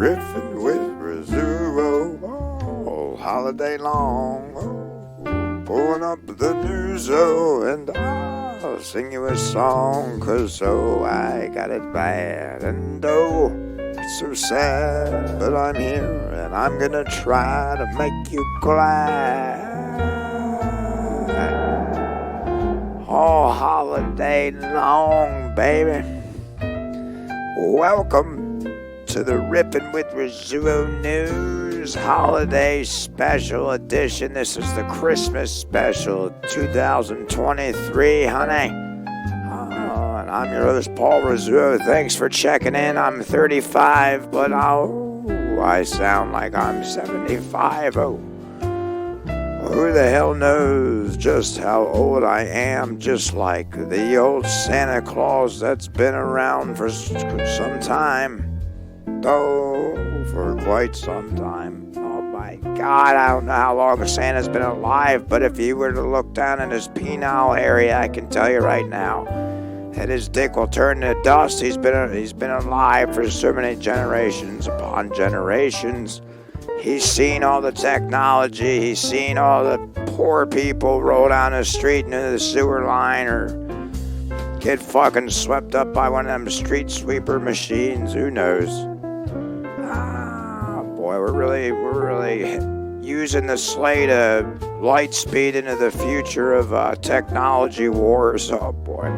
Riffin with Rizzuo all holiday long. Pulling up the Rizzuo and I'll sing you a song, 'cause I got it bad and it's so sad, but I'm here and I'm gonna try to make you glad. All holiday long, baby. Welcome to the Riffin with Rizzuo News Holiday Special Edition. This is the Christmas Special 2023, honey. And I'm your host, Paul Rizzuo. Thanks for checking in. I'm 35, but I sound like I'm 75. Who the hell knows just how old I am, just like the old Santa Claus that's been around for some time. For quite some time. Oh my God, I don't know how long Santa's been alive, but if you were to look down in his penile area, I can tell you right now that his dick will turn to dust. He's been alive for so many generations upon generations. He's seen all the technology. He's seen all the poor people roll down the street into the sewer line or get fucking swept up by one of them street sweeper machines. Who knows? Boy, we're really using the sleigh to light speed into the future of technology wars. Oh boy.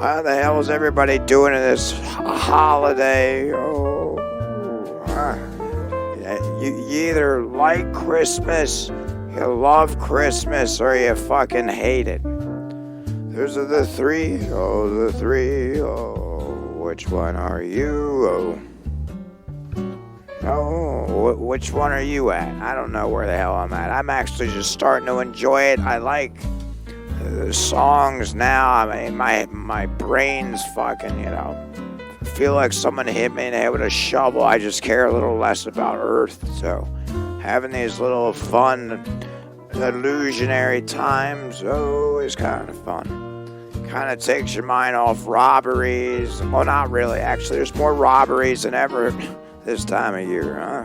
How the hell is everybody doing in this holiday? You either like Christmas, you love Christmas, or you fucking hate it. Those are the three. The three. Which one are you? Which one are you at? I don't know where the hell I'm at. I'm actually just starting to enjoy it. I like the songs now. I mean, my brain's fucking, feel like someone hit me in the head with a shovel. I just care a little less about Earth. So having these little fun, illusionary times is kind of fun. Kind of takes your mind off robberies. Well, not really. Actually, there's more robberies than ever this time of year, huh?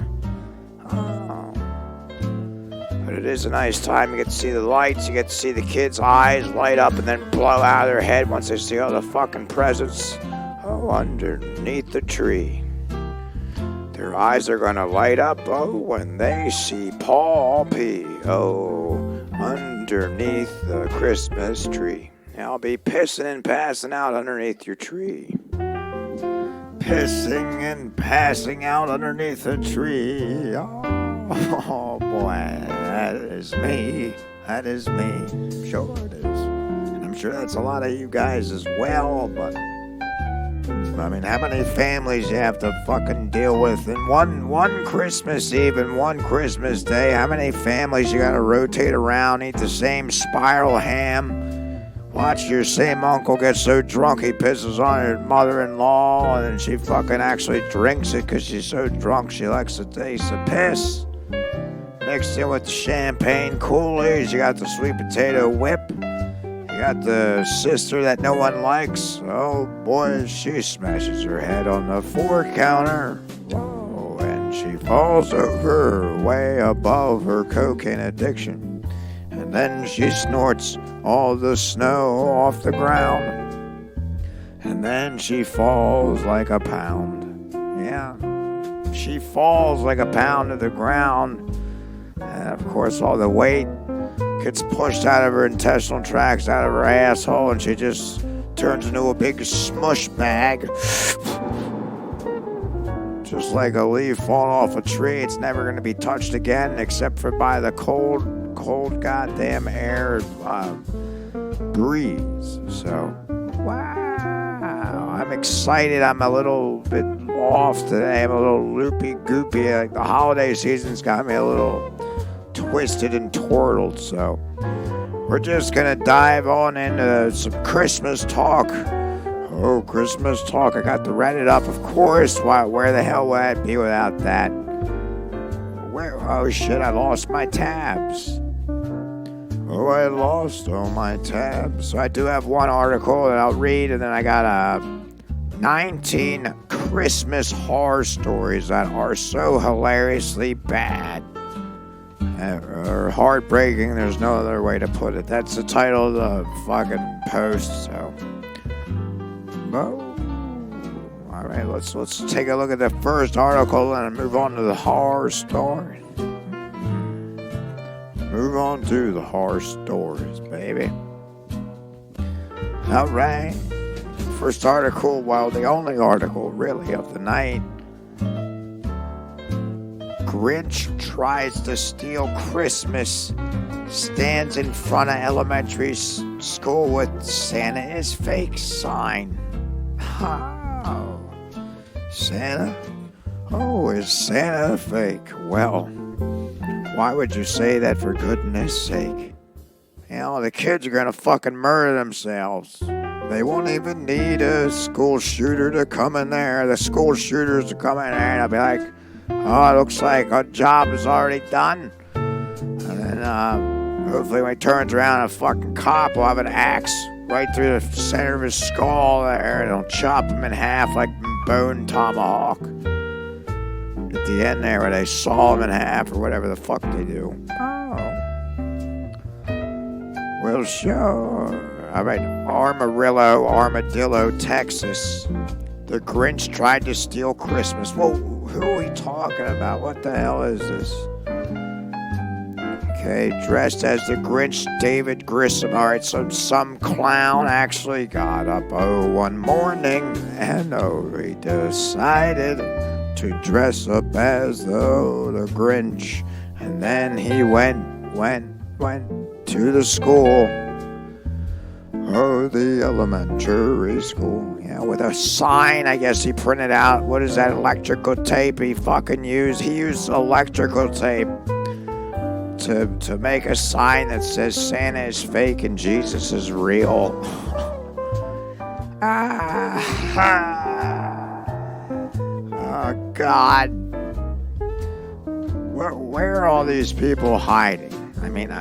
But it is a nice time. You get to see the lights. You get to see the kids' eyes light up and then blow out of their head once they see all the fucking presents underneath the tree. Their eyes are gonna light up when they see Paul P. Underneath the Christmas tree. I'll be pissing and passing out underneath your tree. Pissing and passing out underneath a tree. Oh boy, that is me. That is me. Sure it is. And I'm sure that's a lot of you guys as well, but I mean, how many families you have to fucking deal with in one Christmas Eve and one Christmas Day? How many families you gotta rotate around, eat the same spiral ham? Watch your same uncle get so drunk he pisses on her mother-in-law, and then she fucking actually drinks it because she's so drunk she likes the taste of piss. Mixed in with the champagne Kool-Aid, you got the sweet potato whip. You got the sister that no one likes. Oh boy, she smashes her head on the 4-counter. Whoa, and she falls over way above her cocaine addiction. And then she snorts all the snow off the ground. And then she falls like a pound. Yeah, she falls like a pound to the ground. And of course, all the weight gets pushed out of her intestinal tracts, out of her asshole, and she just turns into a big smush bag. Just like a leaf falling off a tree. It's never going to be touched again except for by the cold goddamn air breeze. So, wow. I'm excited. I'm a little bit off today. I'm a little loopy-goopy. Like the holiday season's got me a little twisted and twirled. So, we're just going to dive on into some Christmas talk. Christmas talk. I got to write it up, of course. Where the hell would I be without that? Oh shit, I lost my tabs. I lost all my tabs. So I do have one article that I'll read, and then I got 19 Christmas horror stories that are so hilariously bad or heartbreaking. There's no other way to put it. That's the title of the fucking post. So, all right, let's take a look at the first article and move on to the horror story. Move on to the horror stories, baby. All right. First article, well, the only article really of the night. Grinch tries to steal Christmas, stands in front of elementary school with Santa is fake sign. Oh, Santa? Oh, is Santa fake? Well, why would you say that, for goodness sake? You know, the kids are going to fucking murder themselves. They won't even need a school shooter to come in there. The school shooters will come in there and I'll be like, oh, it looks like our job is already done. And then hopefully when he turns around, a fucking cop will have an axe right through the center of his skull there, and it'll chop him in half like bone tomahawk. At the end there, where they saw him in half or whatever the fuck they do. Oh. Well, sure. All right, Armadillo, Texas. The Grinch tried to steal Christmas. Well, who are we talking about? What the hell is this? Okay, dressed as the Grinch, David Grissom. All right, so some clown actually got up one morning and he decided to dress up as the Grinch. And then he went to the school. Oh, the elementary school. Yeah, with a sign, I guess he printed out. What is that electrical tape he fucking used? He used electrical tape to make a sign that says Santa is fake and Jesus is real. Oh, God. Where are all these people hiding? I mean,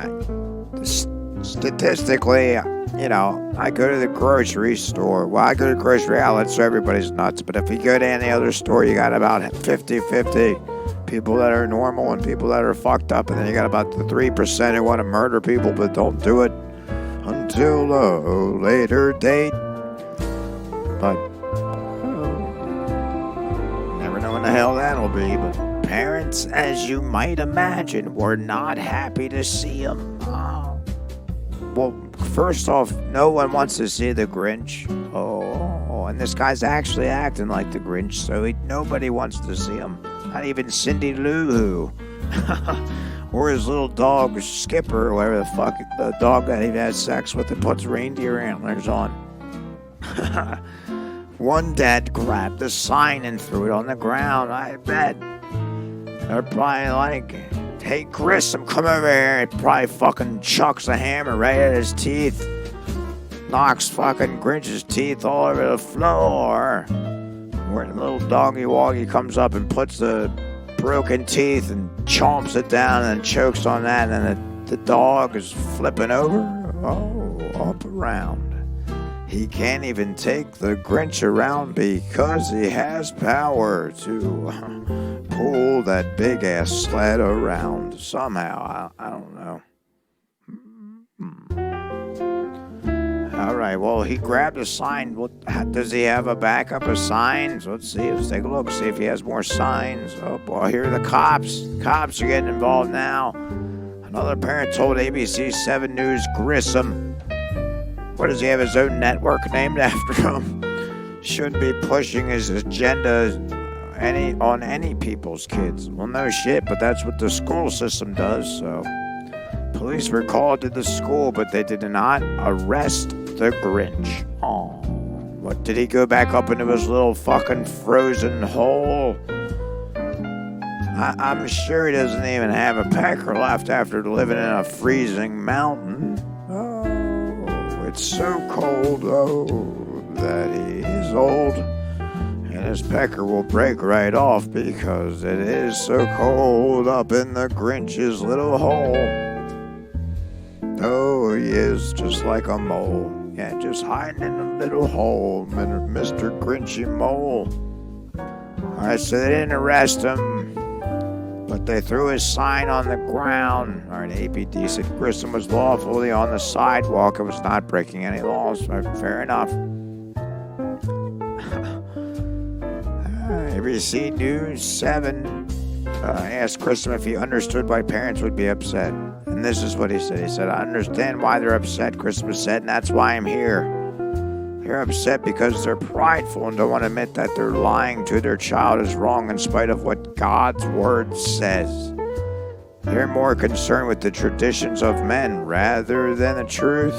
statistically, you know, I go to the grocery store. Well, I go to the grocery outlet, so everybody's nuts. But if you go to any other store, you got about 50-50 people that are normal and people that are fucked up. And then you got about the 3% who want to murder people but don't do it until a later date. But never know when the hell that'll be. But parents, as you might imagine, were not happy to see him. Well, first off, no one wants to see the Grinch. Oh, and this guy's actually acting like the Grinch, so nobody wants to see him. Not even Cindy Lou Who. Or his little dog, Skipper, or whatever the fuck, the dog that he had sex with and puts reindeer antlers on. One dad grabbed the sign and threw it on the ground, I bet. They're probably like, hey, Grissom, come over here. He probably fucking chucks a hammer right at his teeth. Knocks fucking Grinch's teeth all over the floor. Where the little doggy-woggy comes up and puts the broken teeth and chomps it down and chokes on that. And then the dog is flipping over. Oh, up around. He can't even take the Grinch around because he has power to pull that big-ass sled around somehow. I don't know. All right, well, he grabbed a sign. Does he have a backup of signs? Let's see. Let's take a look, see if he has more signs. Oh, boy, here are the cops. Cops are getting involved now. Another parent told ABC 7 News Grissom. What, does he have his own network named after him? Shouldn't be pushing his agenda on any people's kids. Well, no shit, but that's what the school system does, so. Police were called to the school, but they did not arrest the Grinch. Oh, what, did he go back up into his little fucking frozen hole? I'm sure he doesn't even have a pecker left after living in a freezing mountain. Oh, it's so cold, that he is old. And his pecker will break right off because it is so cold up in the Grinch's little hole. Oh, he is just like a mole. Yeah, just hiding in a little hole, Mr. Grinchy Mole. Alright, so they didn't arrest him, but they threw his sign on the ground. Alright, APD said Grissom was lawfully on the sidewalk and was not breaking any laws. Fair enough. ABC News 7 asked Grissom if he understood why parents would be upset. And this is what he said. He said, I understand why they're upset, Grissom said, and that's why I'm here. They're upset because they're prideful and don't want to admit that they're lying to their child is wrong in spite of what God's word says. They're more concerned with the traditions of men rather than the truth.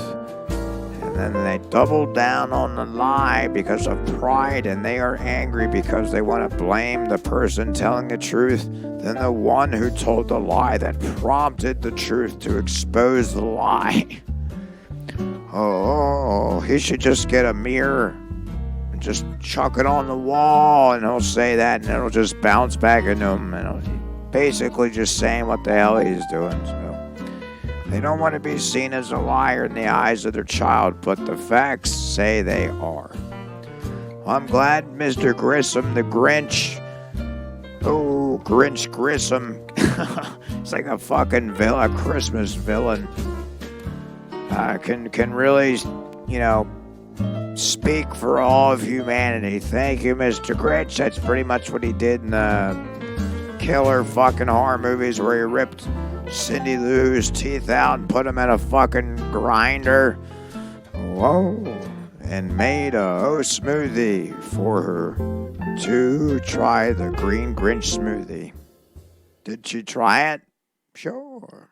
And then they double down on the lie because of pride, and they are angry because they want to blame the person telling the truth than the one who told the lie that prompted the truth to expose the lie. Oh, he should just get a mirror and just chuck it on the wall, and he'll say that, and it'll just bounce back into him. And he's basically just saying what the hell he's doing. So they don't want to be seen as a liar in the eyes of their child, but the facts say they are. I'm glad Mr. Grissom, the Grinch, Grinch Grissom, it's like a fucking villain, a Christmas villain, can really, speak for all of humanity. Thank you, Mr. Grinch. That's pretty much what he did in the killer fucking horror movies where he ripped Cindy Lou's teeth out and put them in a fucking grinder. Whoa. And made a smoothie for her to try the Green Grinch smoothie. Did she try it? Sure.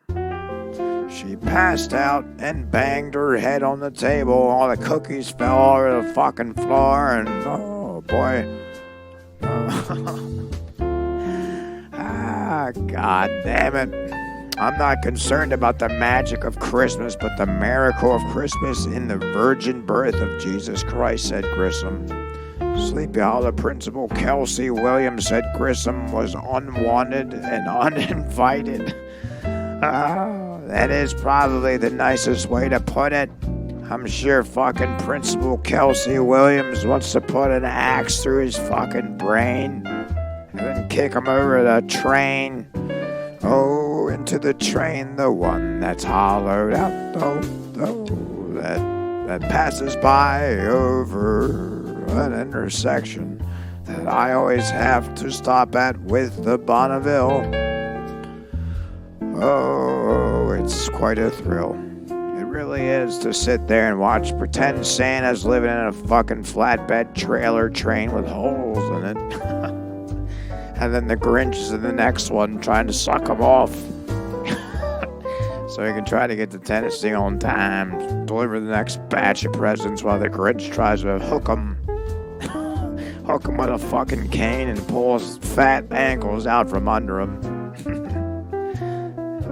She passed out and banged her head on the table. All the cookies fell all over the fucking floor, and oh boy. God damn it. I'm not concerned about the magic of Christmas, but the miracle of Christmas in the virgin birth of Jesus Christ, said Grissom. Sleepy Hollow Principal Kelsey Williams said Grissom was unwanted and uninvited. That is probably the nicest way to put it. I'm sure fucking Principal Kelsey Williams wants to put an axe through his fucking brain and then kick him over the train. Oh, into the train, the one that's hollowed out, that passes by over an intersection that I always have to stop at with the Bonneville. Oh, it's quite a thrill. It really is to sit there and watch pretend Santa's living in a fucking flatbed trailer train with holes in it. And then the Grinch is in the next one trying to suck him off. So he can try to get to Tennessee on time, deliver the next batch of presents while the Grinch tries to hook him with a fucking cane and pull his fat ankles out from under him.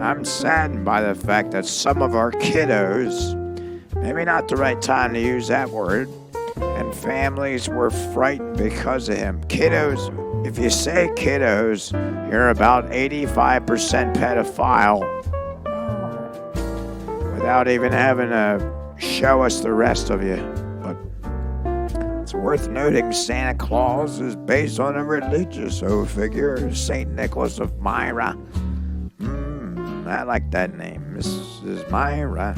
I'm saddened by the fact that some of our kiddos, maybe not the right time to use that word, and families were frightened because of him. Kiddos, if you say kiddos, you're about 85% pedophile without even having to show us the rest of you. But it's worth noting Santa Claus is based on a religious figure, St. Nicholas of Myra. I like that name, Mrs. Myra.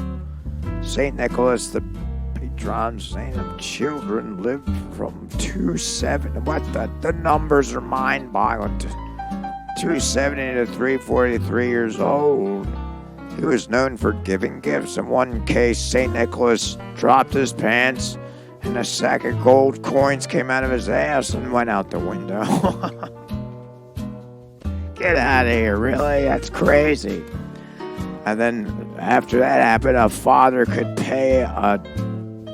St. Nicholas, the patron saint of children, lived from 270. What the numbers are mind-boggling. 270 to 343 years old. He was known for giving gifts. In one case, St. Nicholas dropped his pants, and a sack of gold coins came out of his ass and went out the window. Get out of here, really? That's crazy. And then after that happened, a father could pay a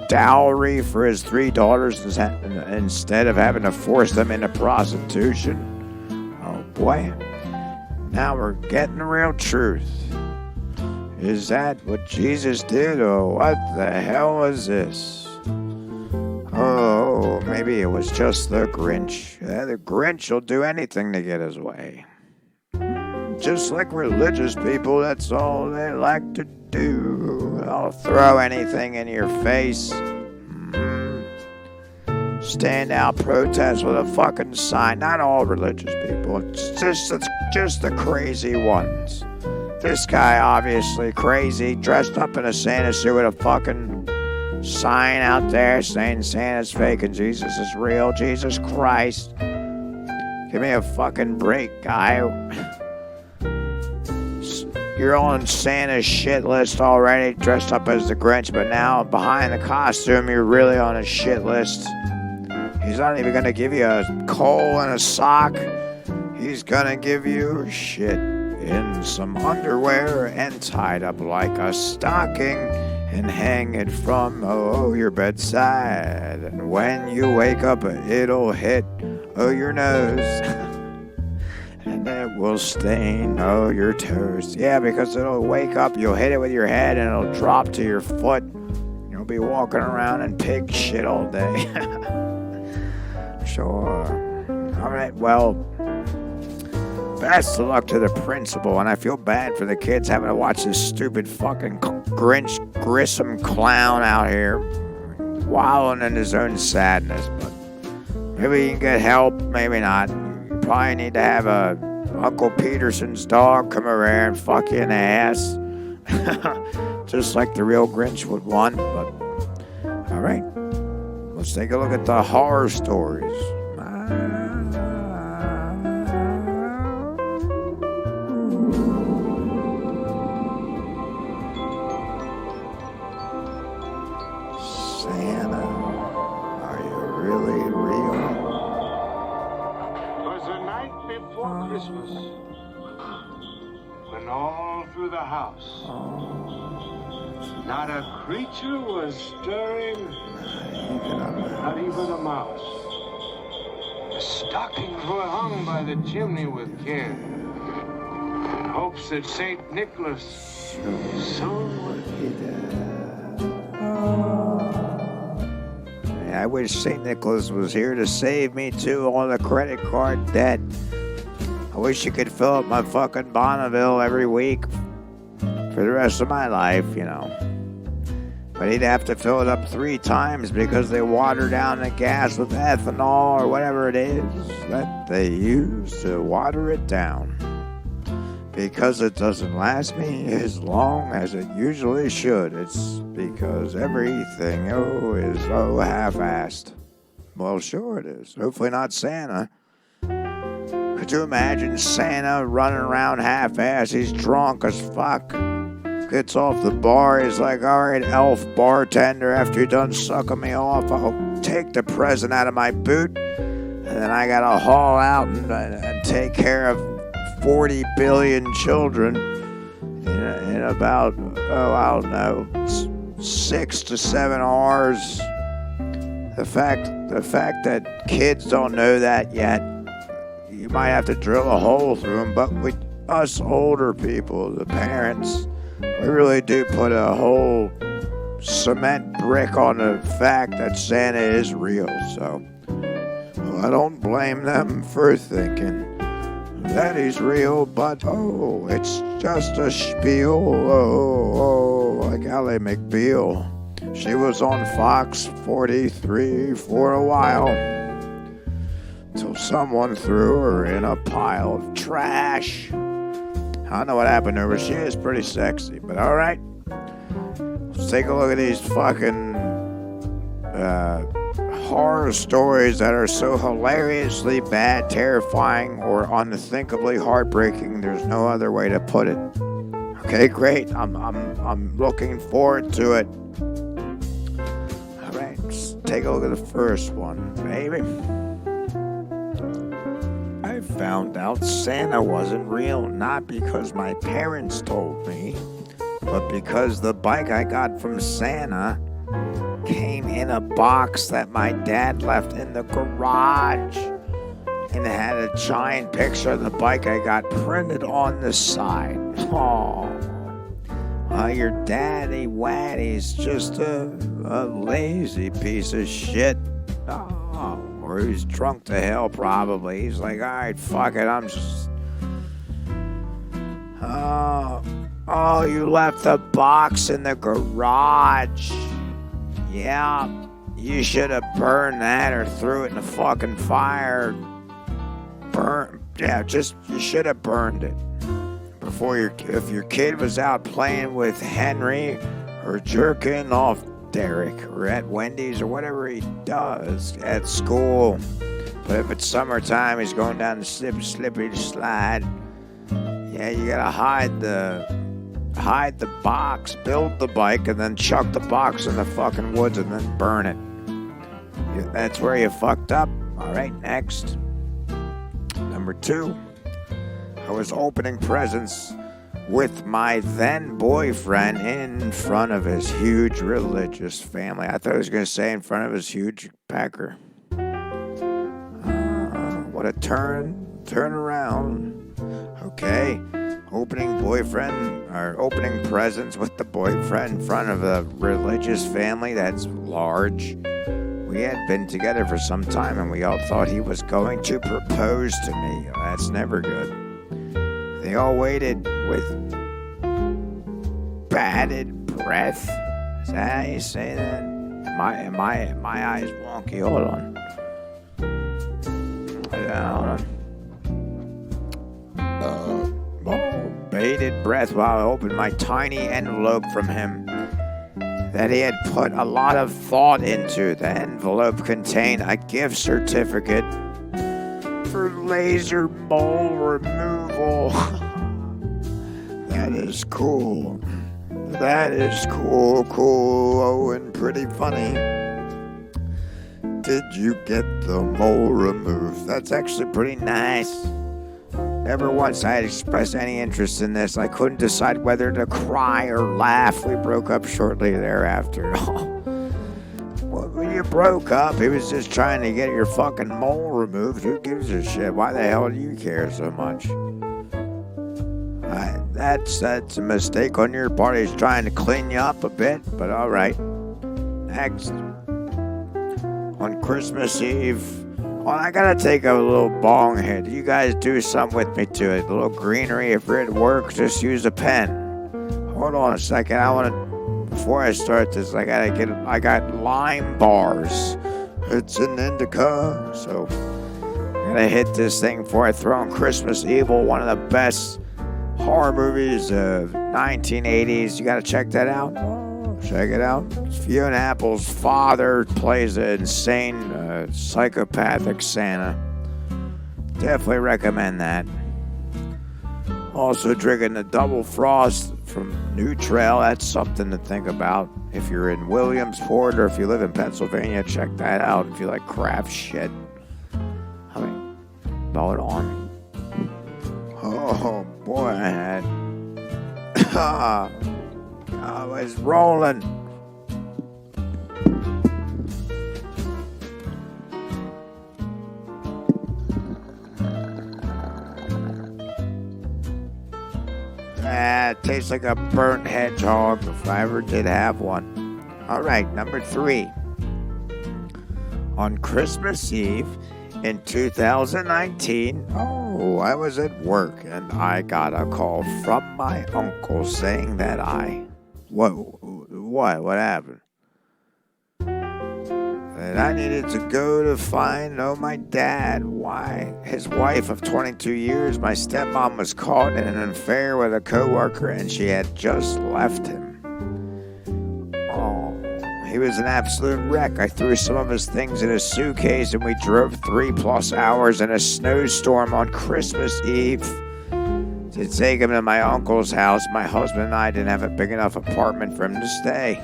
dowry for his 3 daughters instead of having to force them into prostitution. Oh boy. Now we're getting the real truth. Is that what Jesus did, or what the hell is this? Oh, maybe it was just the Grinch. The Grinch will do anything to get his way. Just like religious people, that's all they like to do. They'll throw anything in your face. stand out protest with a fucking sign. Not all religious people. It's just the crazy ones. This guy obviously crazy, dressed up in a Santa suit with a fucking sign out there saying Santa's fake and Jesus is real. Jesus Christ. Give me a fucking break, guy. You're on Santa's shit list already, dressed up as the Grinch, but now behind the costume, you're really on a shit list. He's not even gonna give you a coal and a sock. He's gonna give you shit in some underwear and tied up like a stocking and hang it from your bedside. And when you wake up, it'll hit your nose. And it will stain your toes. Yeah, because it'll wake up, you'll hit it with your head, and it'll drop to your foot. You'll be walking around in pig shit all day. Sure. All right, well, best of luck to the principal, and I feel bad for the kids having to watch this stupid fucking Grinch Grissom clown out here wallowing in his own sadness. But maybe you can get help, maybe not. You probably need to have Uncle Peterson's dog come over here and fuck you in the ass. Just like the real Grinch would want. But, all right, let's take a look at the horror stories. Santa, are you really real? It was the night before Christmas, when all through the house, not a creature was stirring, not even a mouse. The stockings were hung by the chimney with care, in hopes that St. Nicholas soon would be there. I wish St. Nicholas was here to save me too on the credit card debt. I wish you could fill up my fucking Bonneville every week for the rest of my life, you know. But he'd have to fill it up 3 times because they water down the gas with ethanol or whatever it is that they use to water it down. Because it doesn't last me as long as it usually should. It's because everything, is half-assed. Well, sure it is. Hopefully not Santa. Could you imagine Santa running around half-assed? He's drunk as fuck. Gets off the bar. He's like, all right, elf bartender, after you're done sucking me off, I'll take the present out of my boot. And then I got to haul out and take care of 40 billion children in about, I don't know, 6 to 7 hours. The fact that kids don't know that yet, you might have to drill a hole through them. But with us older people, the parents, we really do put a whole cement brick on the fact that Santa is real. So I don't blame them for thinking that he's real, but it's just a spiel. Like Ally McBeal. She was on Fox 43 for a while, till someone threw her in a pile of trash. I don't know what happened to her. She is pretty sexy, but all right. Let's take a look at these fucking horror stories that are so hilariously bad, terrifying, or unthinkably heartbreaking. There's no other way to put it. Okay, great. I'm looking forward to it. All right, let's take a look at the first one, baby. I found out Santa wasn't real, not because my parents told me, but because the bike I got from Santa came in a box that my dad left in the garage, and it had a giant picture of the bike I got printed on the side. Your daddy Waddy's just a lazy piece of shit. Or he's drunk to hell, probably. He's like, all right, fuck it, I'm just... you left the box in the garage. Yeah, You should have burned that or threw it in the fucking fire. You should have burned it. If your kid was out playing with Henry or jerking off Derek or at Wendy's or whatever he does at school. But if it's summertime, he's going down the slippery slide. Yeah, you gotta hide the box, build the bike, and then chuck the box in the fucking woods and then burn it. That's where you fucked up. All right, next. Number 2. I was opening presents with my then boyfriend in front of his huge religious family. I thought he was going to say in front of his huge pecker. What a turn around. Okay. Opening presents with the boyfriend in front of a religious family that's large. We had been together for some time and we all thought he was going to propose to me. That's never good. They all waited with bated breath. Is that how you say that? My eyes wonky. Hold on. Bated breath while I opened my tiny envelope from him that he had put a lot of thought into. The envelope contained a gift certificate for laser mole removal. That is cool. That is cool, oh, and pretty funny. Did you get the mole removed? That's actually pretty nice. Never once I had expressed any interest in this. I couldn't decide whether to cry or laugh. We broke up shortly thereafter. Well, when you broke up, he was just trying to get your fucking mole removed. Who gives a shit? Why the hell do you care so much? That's a mistake on your part. He's trying to clean you up a bit, but all right. Next. On Christmas Eve. Well, I gotta take a little bong hit. You guys do something with me to it. A little greenery. If you're at work, just use a pen. Hold on a second. Before I start this, I got lime bars. It's an indica. So, I'm gonna hit this thing before I throw in Christmas Evil, one of the best horror movies of 1980s. You gotta check that out. Check it out. Fiona Apple's father plays an insane, psychopathic Santa. Definitely recommend that. Also drinking the Double Frost from New Trail. That's something to think about. If you're in Williamsport or if you live in Pennsylvania, check that out if you like craft shit. I mean, hold on. Oh, boy, I was rolling. It tastes like a burnt hedgehog if I ever did have one. All right, number 3. On Christmas Eve in 2019, I was at work and I got a call from my uncle saying that what happened? That I needed to go to find my dad. Why? His wife of 22 years, my stepmom, was caught in an affair with a coworker and she had just left him. He was an absolute wreck. I threw some of his things in a suitcase and we drove 3+ hours in a snowstorm on Christmas Eve to take him to my uncle's house. My husband and I didn't have a big enough apartment for him to stay.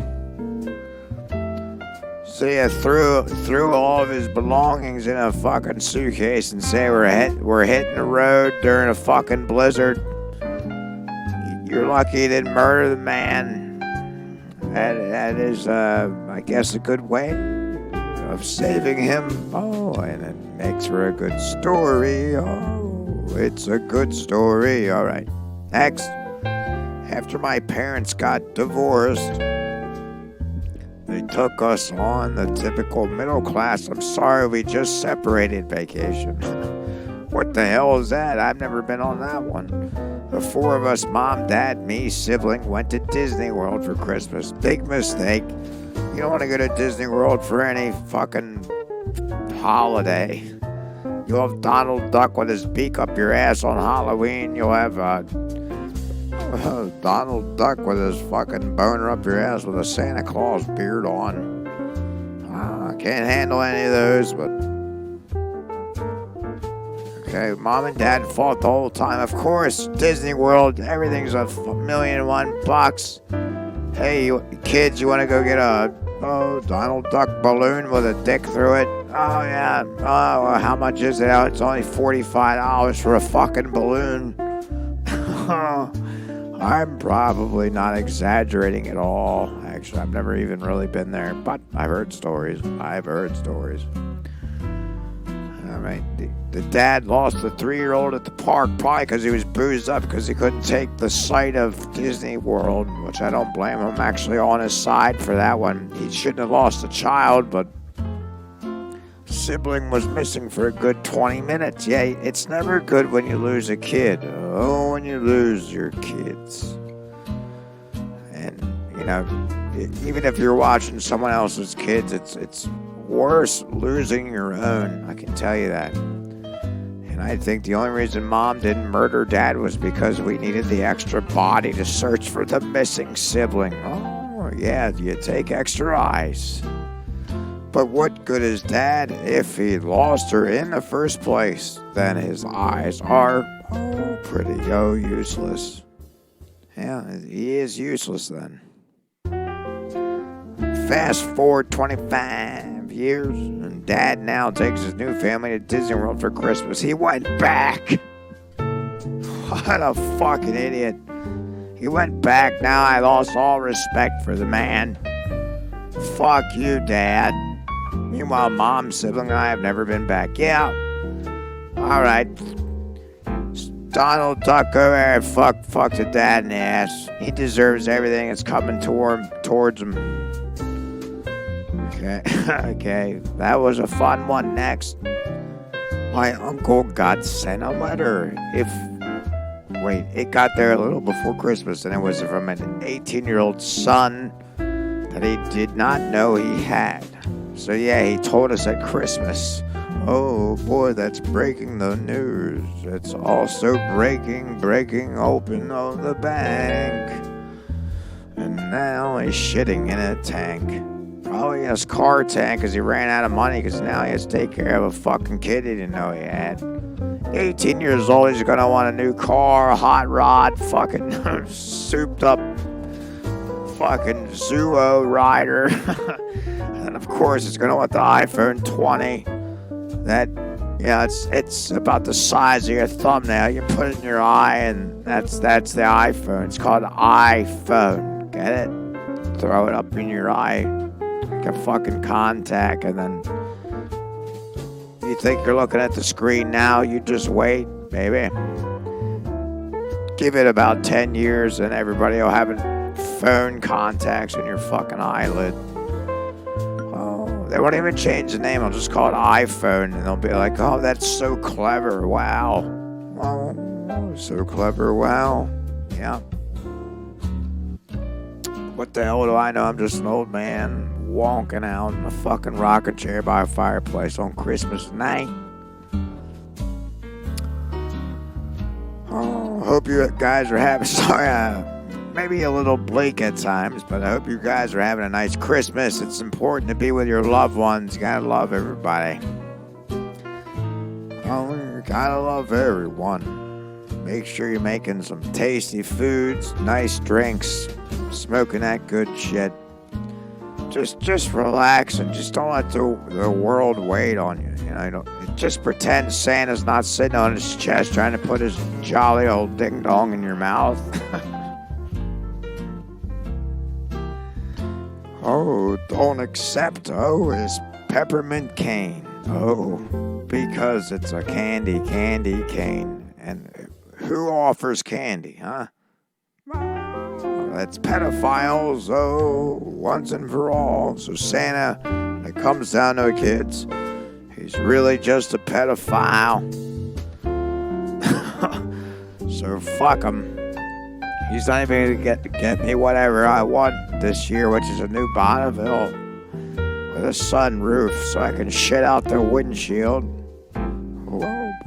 So you threw all of his belongings in a fucking suitcase and say we're hitting the road during a fucking blizzard. You're lucky you didn't murder the man. That is, I guess, a good way of saving him. And it makes for a good story. It's a good story. All right. Next. After my parents got divorced, they took us on the typical middle class, I'm sorry, we just separated vacation. What the hell is that? I've never been on that one. The 4 of us, mom, dad, me, sibling, went to Disney World for Christmas. Big mistake. You don't want to go to Disney World for any fucking holiday. You'll have Donald Duck with his beak up your ass on Halloween. You'll have Donald Duck with his fucking boner up your ass with a Santa Claus beard on. I can't handle any of those, but... Okay, Mom and Dad fought the whole time. Of course, Disney World, everything's $1,000,001. Hey, kids, you want to go get a Donald Duck balloon with a dick through it? Oh, yeah. Oh, well, how much is it? Oh, it's only $45 for a fucking balloon. I'm probably not exaggerating at all. Actually, I've never even really been there, but I've heard stories. All right, the dad lost the 3-year-old at the park, probably because he was boozed up because he couldn't take the sight of Disney World, which I don't blame him. I'm actually on his side for that one. He shouldn't have lost a child, but sibling was missing for a good 20 minutes. Yeah, it's never good when you lose a kid. Oh, when you lose your kids. And, you know, even if you're watching someone else's kids, it's worse losing your own. I can tell you that. And I think the only reason Mom didn't murder Dad was because we needed the extra body to search for the missing sibling. Oh, yeah, you take extra eyes. But what good is Dad if he lost her in the first place? Then his eyes are pretty useless. Yeah, he is useless then. Fast forward 25 years, and Dad now takes his new family to Disney World for Christmas. He went back. What a fucking idiot. He went back. Now I lost all respect for the man. Fuck you, Dad. Meanwhile, Mom's sibling and I have never been back. Yeah. Alright. Donald Duck, go there and fuck the dad in the ass. He deserves everything that's coming towards him. Okay, that was a fun one. Next, my uncle got sent a letter. It got there a little before Christmas, and it was from an 18-year-old son that he did not know he had. So yeah, he told us at Christmas. Oh boy, that's breaking the news. It's also breaking open of the bank. And now he's shitting in a tank. Probably in his car tank because he ran out of money because now he has to take care of a fucking kid he didn't know he had. 18 years old, he's going to want a new car, a hot rod, fucking souped up fucking Rizzuo rider. And of course, he's going to want the iPhone 20. That, yeah, it's about the size of your thumbnail. You put it in your eye and that's the iPhone. It's called an iPhone. Get it? Throw it up in your eye. Like a fucking contact, and then you think you're looking at the screen now, you just wait, baby. Give it about 10 years and everybody will have phone contacts in your fucking eyelid. Oh, they won't even change the name. I'll just call it iPhone, and they'll be like, oh, that's so clever, wow. Oh, so clever, wow. Yeah. What the hell do I know? I'm just an old man wonking out in a fucking rocking chair by a fireplace on Christmas night. Oh, hope you guys are having, maybe a little bleak at times, but I hope you guys are having a nice Christmas. It's important to be with your loved ones. You gotta love everybody. Oh, you gotta love everyone. Make sure you're making some tasty foods, nice drinks, smoking that good shit. Just relax and just don't let the world wait on you. You know, just pretend Santa's not sitting on his chest trying to put his jolly old ding dong in your mouth. Oh, don't accept his peppermint cane. Oh, because it's a candy cane. And who offers candy, huh? That's pedophiles, once and for all. So Santa, when it comes down to kids, he's really just a pedophile. So fuck him. He's not even going to get me whatever I want this year, which is a new Bonneville. with a sunroof so I can shit out their windshield.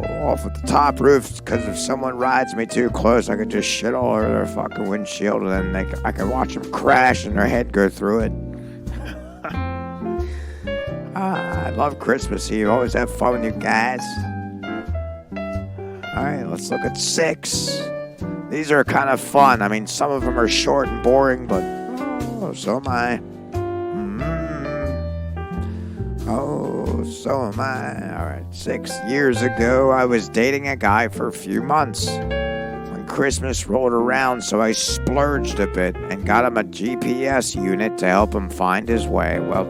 Off at the top roof, because if someone rides me too close, I could just shit all over their fucking windshield, and then I can watch them crash and their head go through it. I love Christmas Eve. Always have fun with you guys. Alright, let's look at 6. These are kind of fun. I mean, some of them are short and boring, but so am I. So am I. Alright, 6 years ago, I was dating a guy for a few months. When Christmas rolled around, so I splurged a bit and got him a GPS unit to help him find his way. Well,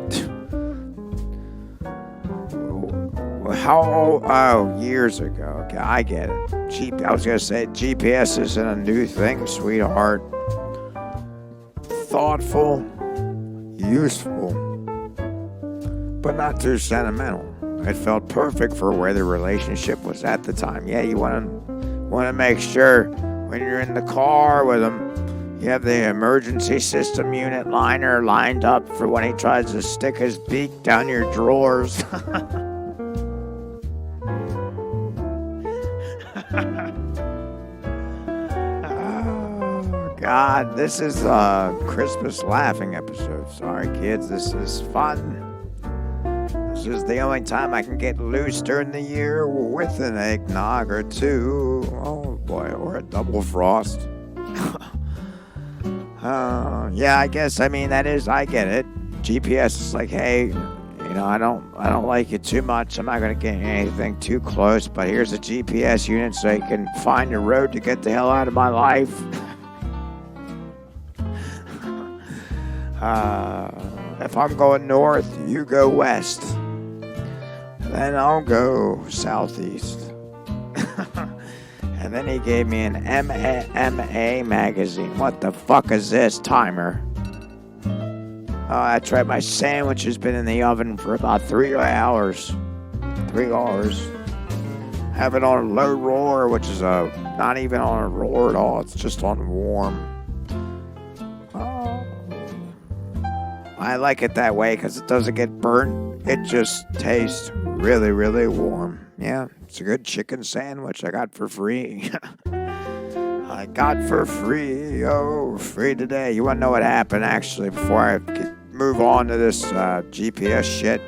how old? Oh, years ago. Okay, I get it. I was going to say, GPS isn't a new thing, sweetheart. Thoughtful, useful, but not too sentimental. It felt perfect for where the relationship was at the time. Yeah, you want to make sure when you're in the car with him, you have the emergency system unit liner lined up for when he tries to stick his beak down your drawers. Oh, God, this is a Christmas laughing episode. Sorry, kids, this is fun. This is the only time I can get loose during the year with an eggnog or two. Oh boy, or a double frost. Yeah, I guess, I mean, I get it. GPS is like, hey, I don't like you too much. I'm not going to get anything too close, but here's a GPS unit so you can find a road to get the hell out of my life. If I'm going north, you go west. Then I'll go southeast. And then he gave me an MA magazine. What the fuck is this? Timer. Oh, that's right. My sandwich has been in the oven for about 3 hours. 3 hours. Have it on a low roar, which is not even on a roar at all. It's just on warm. Oh. I like it that way because it doesn't get burnt. It just tastes really, really warm. Yeah, it's a good chicken sandwich I got for free. I got for free. Oh, free today. You want to know what happened, actually, before I move on to this GPS shit?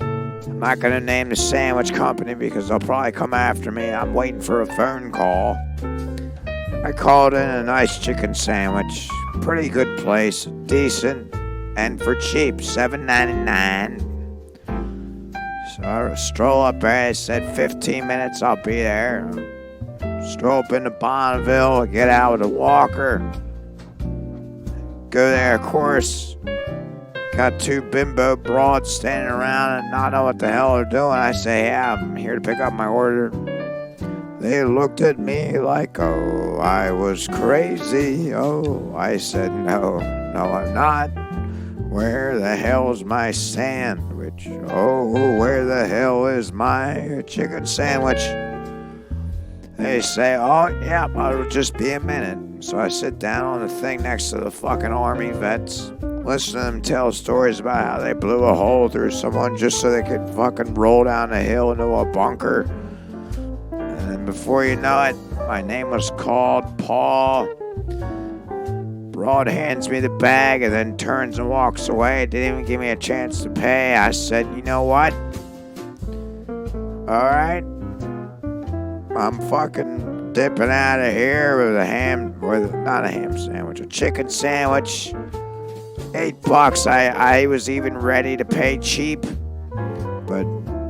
I'm not going to name the sandwich company because they'll probably come after me. I'm waiting for a phone call. I called in a nice chicken sandwich. Pretty good place. Decent. And for cheap. $7.99. So I stroll up there. I said 15 minutes. I'll be there. Stroll up into Bonneville. Get out with a walker. Go there, of course. Got 2 bimbo broads standing around and not know what the hell they're doing. I say, yeah, I'm here to pick up my order. They looked at me like, oh, I was crazy. Oh, I said, no, I'm not. Where the hell's my sandwich? Oh, where the hell is my chicken sandwich? They say, oh, yeah, it'll just be a minute. So I sit down on the thing next to the fucking army vets. Listen to them tell stories about how they blew a hole through someone just so they could fucking roll down a hill into a bunker. And then before you know it, my name was called. Paul Broad hands me the bag and then turns and walks away. Didn't even give me a chance to pay. I said, you know what? Alright. I'm fucking dipping out of here with a chicken sandwich. $8. I was even ready to pay cheap. But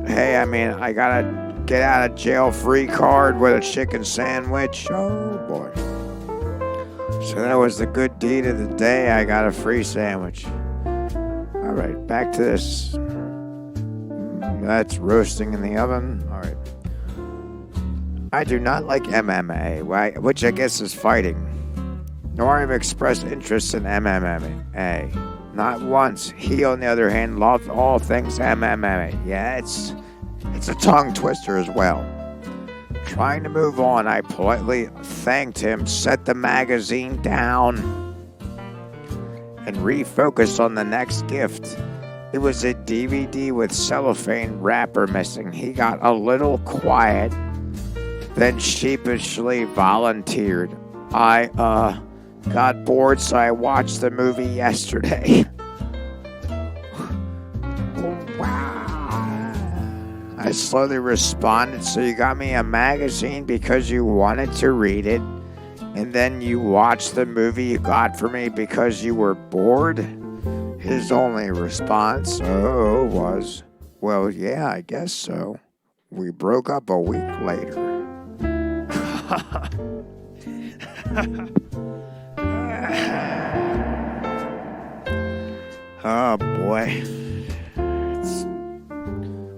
hey, I mean, I got a get out of jail free card with a chicken sandwich. Oh boy. So that was the good deed of the day. I got a free sandwich. All right, back to this. That's roasting in the oven. All right. I do not like MMA, which I guess is fighting. Nor have expressed interest in MMA. Not once. He, on the other hand, loved all things MMA. Yeah, it's a tongue twister as well. Trying to move on, I politely thanked him, set the magazine down, and refocused on the next gift. It was a DVD with cellophane wrapper missing. He got a little quiet, then sheepishly volunteered. I got bored, so I watched the movie yesterday. Wow. I slowly responded, so you got me a magazine because you wanted to read it, and then you watched the movie you got for me because you were bored? His only response was, well, yeah, I guess so. We broke up a week later. Oh, boy. It's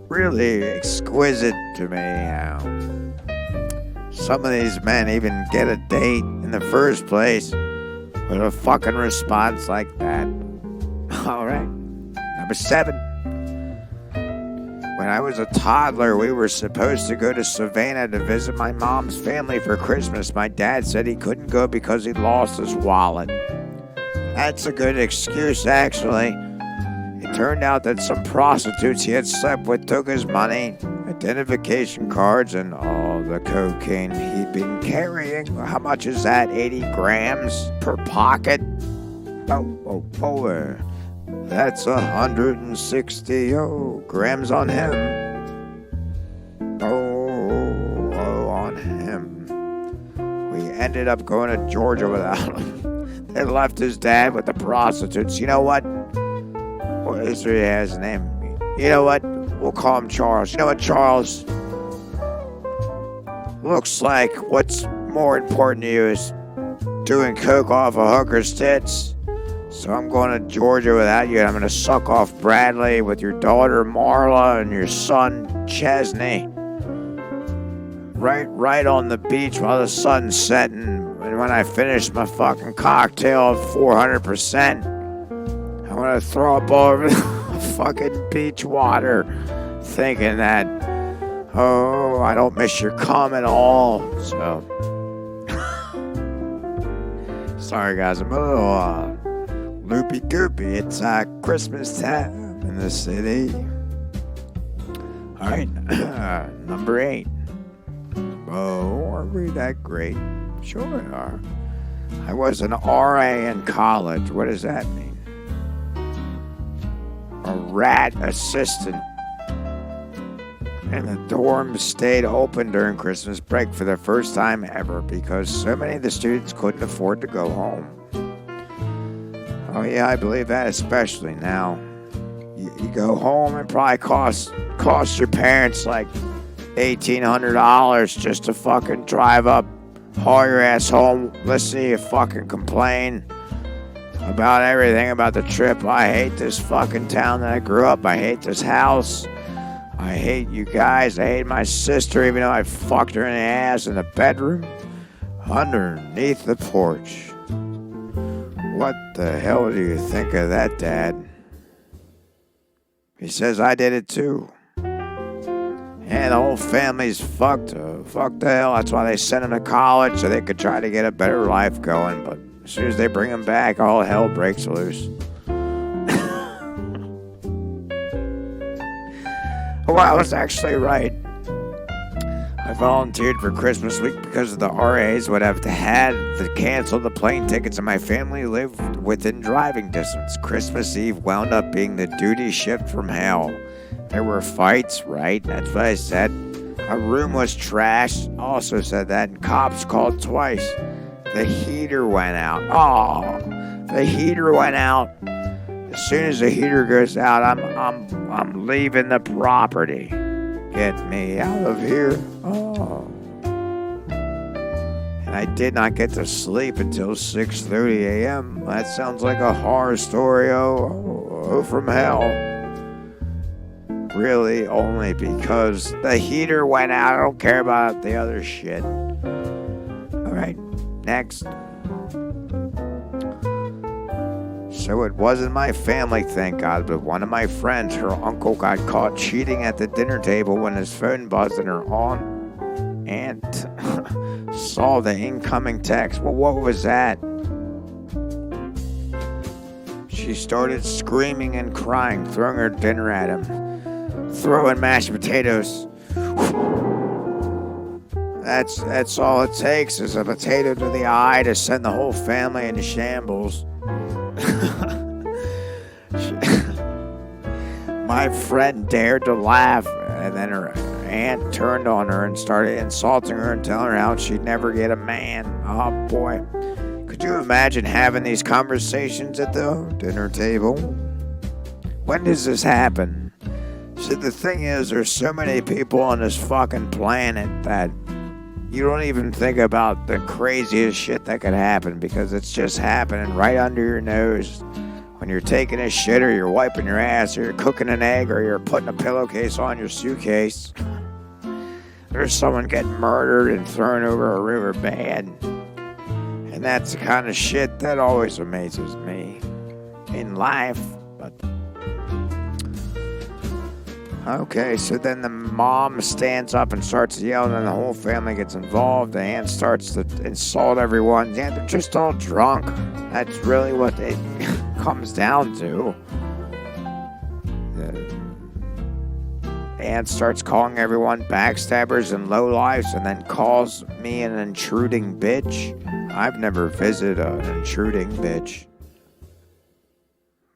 really exquisite to me how some of these men even get a date in the first place with a fucking response like that. All right. Number 7. When I was a toddler, we were supposed to go to Savannah to visit my mom's family for Christmas. My dad said he couldn't go because he lost his wallet. That's a good excuse, actually. It turned out that some prostitutes he had slept with took his money, identification cards, and all the cocaine he'd been carrying. How much is that? 80 grams per pocket? That's 160 grams on him. On him. We ended up going to Georgia without him. They left his dad with the prostitutes. You know what? What is his name? You know what? We'll call him Charles. You know what, Charles? Looks like what's more important to you is doing coke off a hooker's tits. So I'm going to Georgia without you, and I'm going to suck off Bradley with your daughter Marla and your son Chesney. Right on the beach while the sun's setting. And when I finish my fucking cocktail at 400%, I'm going to throw up all over the fucking beach water, thinking that, I don't miss your cum at all. So, sorry guys, I'm a little loopy-goopy. It's Christmas time in the city. Alright, number 8. Are we that great? Sure we are. I was an RA in college. What does that mean? A rat assistant. And the dorms stayed open during Christmas break for the first time ever because so many of the students couldn't afford to go home. Oh yeah, I believe that, especially now. You go home and probably cost your parents like $1,800 just to fucking drive up, haul your ass home, listen to you fucking complain about everything about the trip. I hate this fucking town that I grew up. I hate this house. I hate you guys. I hate my sister, even though I fucked her in the ass in the bedroom underneath the porch. What the hell do you think of that, Dad? He says I did it too. And the whole family's fucked. Fuck the hell. That's why they sent him to college, so they could try to get a better life going. But as soon as they bring him back, all hell breaks loose. Well, I was actually right. I volunteered for Christmas week because the RAs would have had to cancel the plane tickets, and my family lived within driving distance. Christmas Eve wound up being the duty shift from hell. There were fights, right? That's what I said. A room was trashed. Also said that, and cops called twice. The heater went out. The heater went out. As soon as the heater goes out, I'm leaving the property. Get me out of here. And I did not get to sleep until 6:30 a.m. That sounds like a horror story. From hell. Really, only because the heater went out. I don't care about the other shit. Alright, next. So it wasn't my family, thank God, but one of my friends, her uncle, got caught cheating at the dinner table when his phone buzzed and her aunt saw the incoming text. Well, what was that? She she started screaming and crying, throwing her dinner at him, throwing mashed potatoes. That's all it takes is a potato to the eye to send the whole family into shambles. My friend dared to laugh, and then her aunt turned on her and started insulting her and telling her how she'd never get a man. Oh boy. Could you imagine having these conversations at the dinner table? When does this happen? See, the thing is, there's so many people on this fucking planet that you don't even think about the craziest shit that could happen because it's just happening right under your nose. When you're taking a shit or you're wiping your ass or you're cooking an egg or you're putting a pillowcase on your suitcase, there's someone getting murdered and thrown over a riverbed. And that's the kind of shit that always amazes me in life. But okay, so then the mom stands up and starts yelling and the whole family gets involved. The aunt starts to insult everyone. Yeah, they're just all drunk. That's really what it comes down to. The aunt starts calling everyone backstabbers and lowlifes and then calls me an intruding bitch. I've never visited an intruding bitch.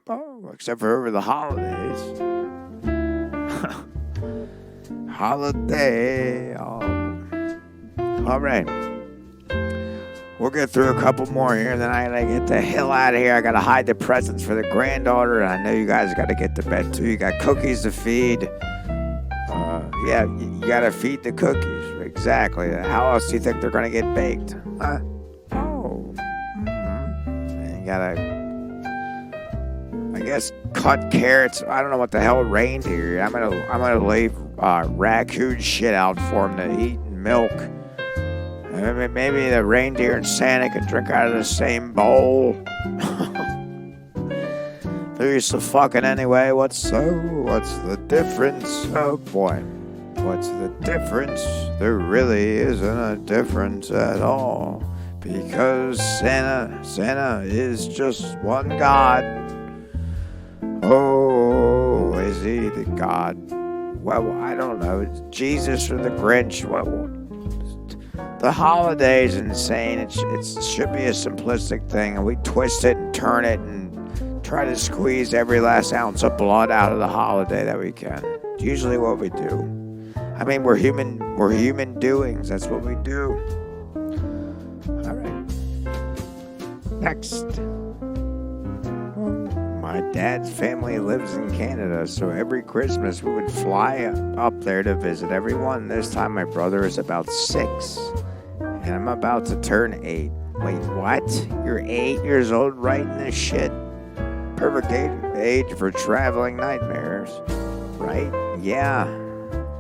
Oh, except for over the holidays. Holiday. Oh. All right. We'll get through a couple more here, and then I gotta get the hell out of here. I gotta hide the presents for the granddaughter, and I know you guys gotta get to bed too. You got cookies to feed. Yeah, you gotta feed the cookies. Exactly. How else do you think they're gonna get baked? And you gotta, I guess, cut carrots. I don't know what the hell reindeer. I'm gonna leave raccoon shit out for them to eat and milk. Maybe the reindeer and Santa can drink out of the same bowl. They're used to fucking anyway. What's the difference? Oh boy. What's the difference? There really isn't a difference at all. Because Santa is just one God. Oh, is he the God? Well, I don't know. It's Jesus or the Grinch. The holiday's insane. It should be a simplistic thing, and we twist it and turn it and try to squeeze every last ounce of blood out of the holiday that we can. It's usually what we do. I mean, we're human doings. That's what we do. All right. Next. My dad's family lives in Canada, so every Christmas we would fly up there to visit everyone. This time my brother is about 6, and I'm about to turn 8. Wait, what? You're 8 years old writing this shit? Perfect age for traveling nightmares, right? Yeah.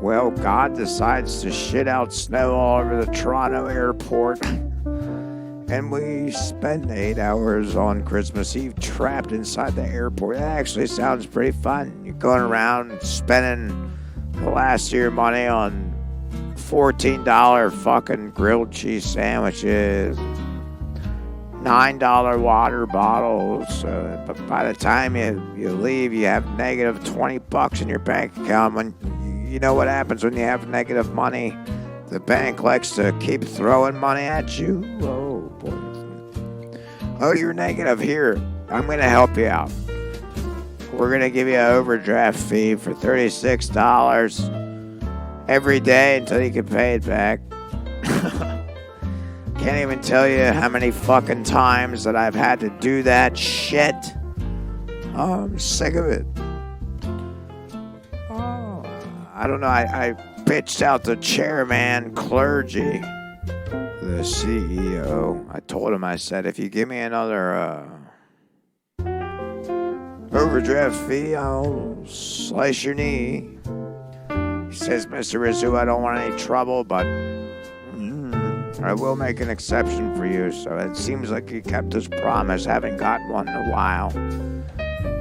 Well, God decides to shit out snow all over the Toronto airport. And we spend 8 hours on Christmas Eve trapped inside the airport. That actually sounds pretty fun. You're going around spending the last of your money on $14 fucking grilled cheese sandwiches, $9 water bottles. But by the time you leave, you have negative $20 in your bank account. When you know what happens when you have negative money? The bank likes to keep throwing money at you. Oh, boy. Oh, you're negative. Here, I'm going to help you out. We're going to give you an overdraft fee for $36 every day until you can pay it back. Can't even tell you how many fucking times that I've had to do that shit. Oh, I'm sick of it. Oh, I don't know. I pitched out the chairman clergy, the CEO. I told him, I said, if you give me another overdraft fee, I'll slice your knee. He says, Mr. Rizzuo, I don't want any trouble, but I will make an exception for you. So it seems like he kept his promise. Haven't gotten one in a while.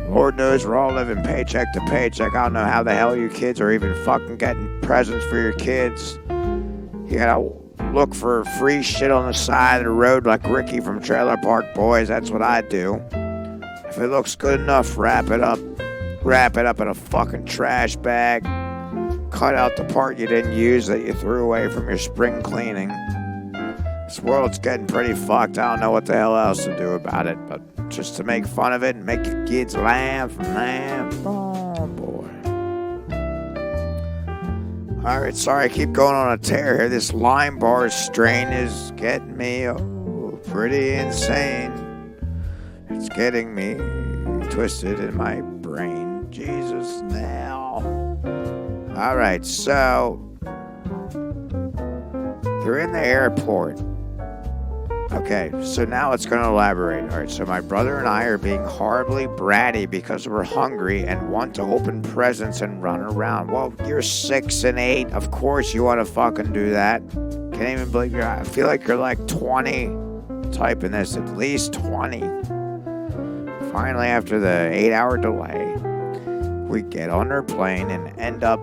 Lord knows we're all living paycheck to paycheck. I don't know how the hell you kids are even fucking getting presents for your kids. You gotta look for free shit on the side of the road like Ricky from Trailer Park Boys. That's what I do. I If it looks good enough, wrap it up. Wrap it up in a fucking trash bag. Cut out the part you didn't use that you threw away from your spring cleaning. This world's getting pretty fucked. I don't know what the hell else to do about it, but just to make fun of it and make your kids laugh and laugh. Oh, boy. Alright, sorry, I keep going on a tear here. This lime bar strain is getting me pretty insane. It's getting me twisted in my brain. Jesus, now. Alright, so they're in the airport. Okay, so now it's going to elaborate. Alright, so my brother and I are being horribly bratty because we're hungry and want to open presents and run around. Well, you're 6 and 8. Of course you want to fucking do that. Can't even believe I feel like you're like 20 typing this. At least 20. Finally, after the 8-hour delay, we get on our plane and end up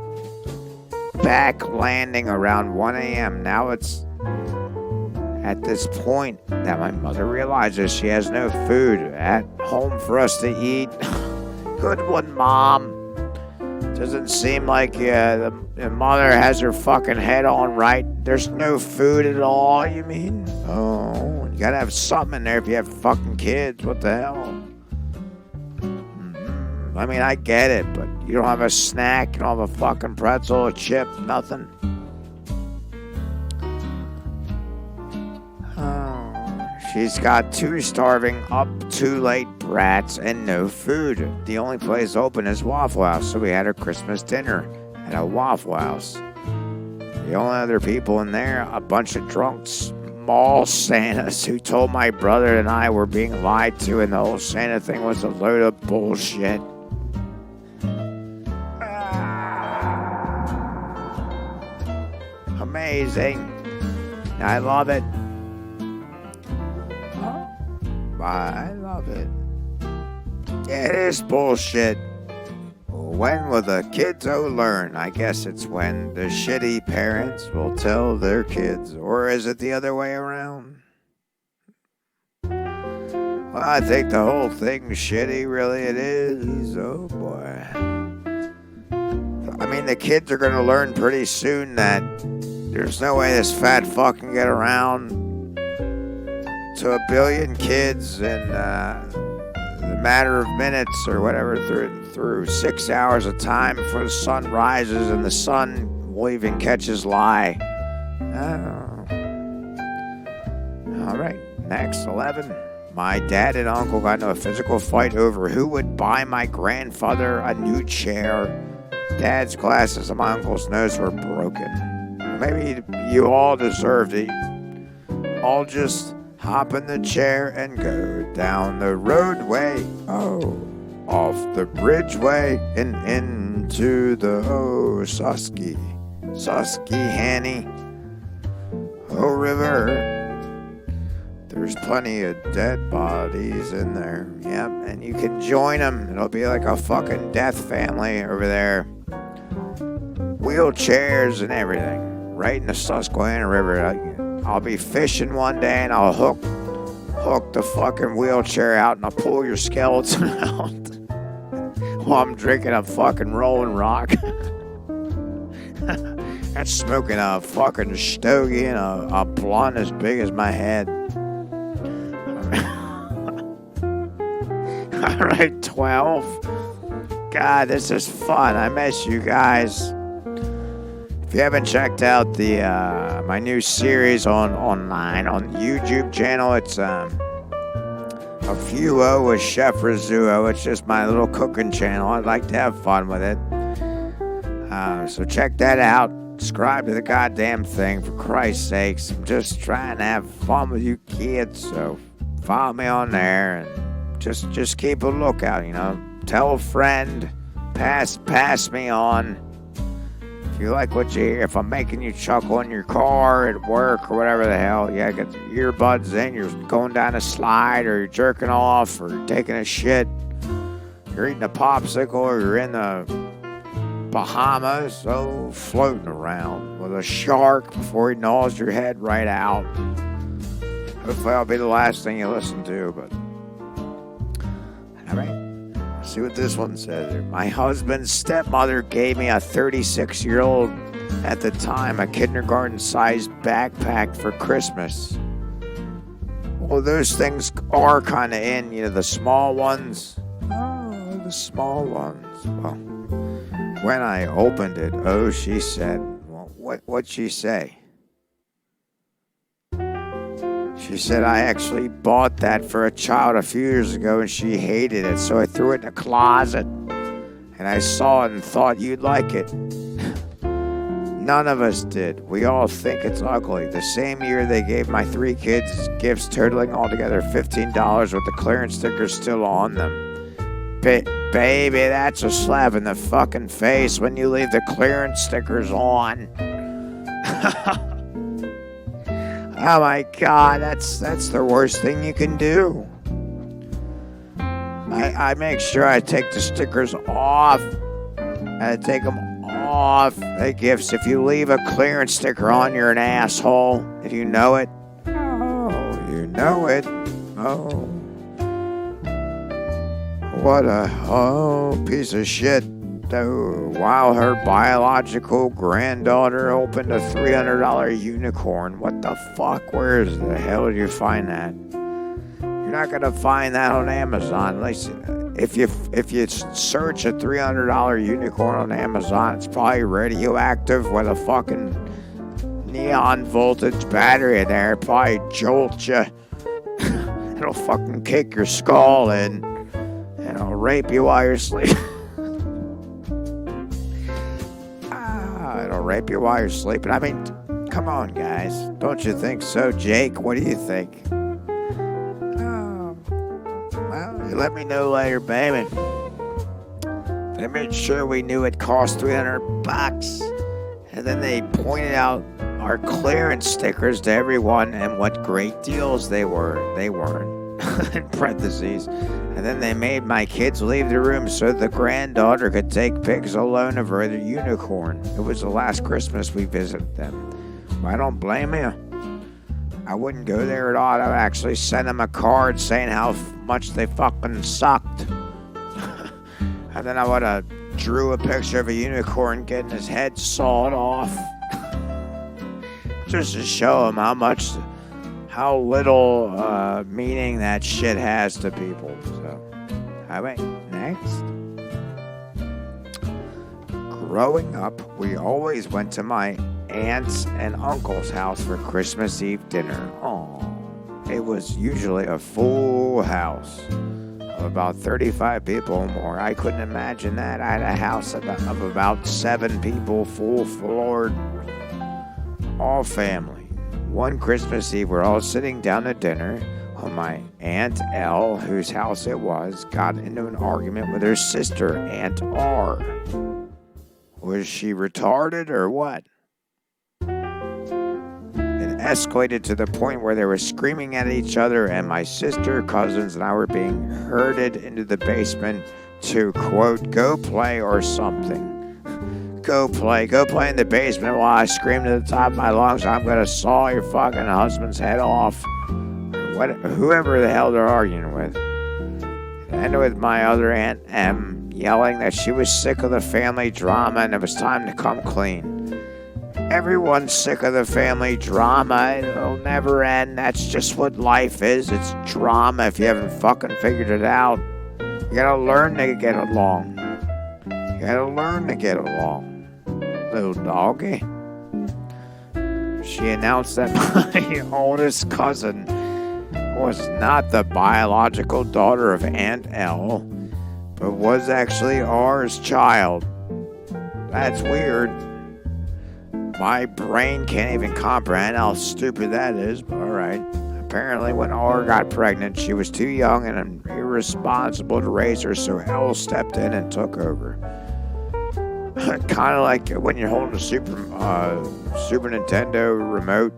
back landing around 1 a.m. Now it's at this point that my mother realizes she has no food at home for us to eat. Good one, Mom. Doesn't seem like the mother has her fucking head on right. There's no food at all, you mean? Oh, you gotta have something in there if you have fucking kids. What the hell? I mean, I get it, but you don't have a snack, you don't have a fucking pretzel, a chip, nothing. She's got 2 starving, up too late brats and no food. The only place open is Waffle House, so we had our Christmas dinner at a Waffle House. The only other people in there, a bunch of drunks, mall Santas who told my brother and I were being lied to, and the whole Santa thing was a load of bullshit. Amazing. I love it. I love it. It is bullshit. When will the kids learn? I guess it's when the shitty parents will tell their kids. Or is it the other way around? Well, I think the whole thing's shitty, really it is. Oh boy. I mean, the kids are going to learn pretty soon that there's no way this fat fuck can get around to 1 billion kids in the matter of minutes or whatever through 6 hours of time before the sun rises and the sun will even catch his lie. Oh. All right, next 11. My dad and uncle got into a physical fight over who would buy my grandfather a new chair. Dad's glasses and my uncle's nose were broken. Maybe you all deserved it. I'll just hop in the chair and go down the roadway. Oh, off the bridgeway and into the Susquehanny. Oh, river. There's plenty of dead bodies in there. Yep, and you can join them. It'll be like a fucking death family over there. Wheelchairs and everything. Right in the Susquehanna River. I'll be fishing one day and I'll hook the fucking wheelchair out and I'll pull your skeleton out while I'm drinking a fucking Rolling Rock. That's smoking a fucking stogie and a blunt as big as my head. Alright, 12. God, this is fun. I miss you guys. If you haven't checked out the my new series online on the YouTube channel, it's A Few with Chef Rizzuo. It's just my little cooking channel. I'd like to have fun with it. So check that out. Subscribe to the goddamn thing, for Christ's sakes. I'm just trying to have fun with you kids. So follow me on there and just keep a lookout. You know, tell a friend. Pass me on. If you like what you hear, if I'm making you chuckle in your car, at work, or whatever the hell, yeah, get the earbuds in, you're going down a slide, or you're jerking off, or taking a shit, you're eating a popsicle, or you're in the Bahamas, so floating around with a shark before he gnaws your head right out. Hopefully I'll be the last thing you listen to, but all right. See what this one says here. My husband's stepmother gave me a 36-year-old, at the time, a kindergarten-sized backpack for Christmas. Well, those things are kind of in, the small ones. Oh, the small ones. Well, when I opened it, she said, well, what'd she say? She said, I actually bought that for a child a few years ago and she hated it, so I threw it in the closet. And I saw it and thought you'd like it. None of us did. We all think it's ugly. The same year they gave my 3 kids gifts totaling altogether $15 with the clearance stickers still on them. Baby, that's a slap in the fucking face when you leave the clearance stickers on. Oh my God, that's the worst thing you can do. I make sure I take the stickers off. I take them off the gifts. If you leave a clearance sticker on, you're an asshole. If you know it. Oh, you know it. Oh. What a piece of shit. While her biological granddaughter opened a $300 unicorn. What the fuck? Where the hell did you find that? You're not gonna find that on Amazon. At least if you search a $300 unicorn on Amazon, it's probably radioactive with a fucking neon voltage battery in there. It'll probably jolt you. It'll fucking kick your skull in, and it'll rape you while you're sleeping. It'll rape you while you're sleeping. I mean, come on, guys. Don't you think so, Jake? What do you think? Oh, well, you let me know later, baby. They made sure we knew it cost $300, and then they pointed out our clearance stickers to everyone and what great deals they were. They weren't. In parentheses. And then they made my kids leave the room so the granddaughter could take pics alone of her unicorn. It was the last Christmas we visited them. Well, I don't blame you. I wouldn't go there at all. I'd actually send them a card saying how much they fucking sucked. And then I would have drew a picture of a unicorn getting his head sawed off. Just to show them how little meaning that shit has to people. So, all right, next. Growing up, we always went to my aunt's and uncle's house for Christmas Eve dinner. Oh, it was usually a full house of about 35 people or more. I couldn't imagine that. I had a house of about 7 people, full floored, all family. One Christmas Eve, we're all sitting down to dinner when my Aunt L, whose house it was, got into an argument with her sister, Aunt R. Was she retarded or what? It escalated to the point where they were screaming at each other, and my sister, cousins, and I were being herded into the basement to, quote, go play or something. Go play in the basement while I screamed at the top of my lungs, I'm gonna saw your fucking husband's head off. Whoever the hell they're arguing with. It ended with my other Aunt M yelling that she was sick of the family drama and it was time to come clean. Everyone's sick of the family drama. It'll never end. That's just what life is. It's drama if you haven't fucking figured it out. You gotta learn to get along. Little doggy. She announced that my oldest cousin was not the biological daughter of Aunt L, but was actually R's child. That's weird. My brain can't even comprehend how stupid that is, but alright. Apparently when R got pregnant, she was too young and irresponsible to raise her, so L stepped in and took over. Kind of like when you're holding a Super Nintendo remote.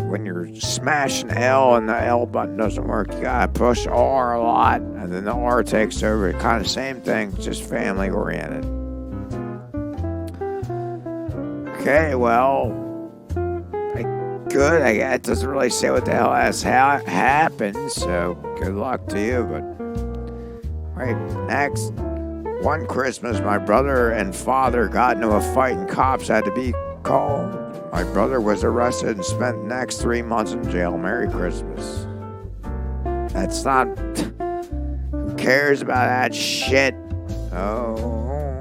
When you're smashing L and the L button doesn't work, you gotta push R a lot, and then the R takes over. Kind of same thing, just family oriented. Okay, well, good. It doesn't really say what the hell has happened, so good luck to you. But Right, next. One Christmas, my brother and father got into a fight and cops had to be called. My brother was arrested and spent the next 3 months in jail. Merry Christmas. That's not... Who cares about that shit? Oh,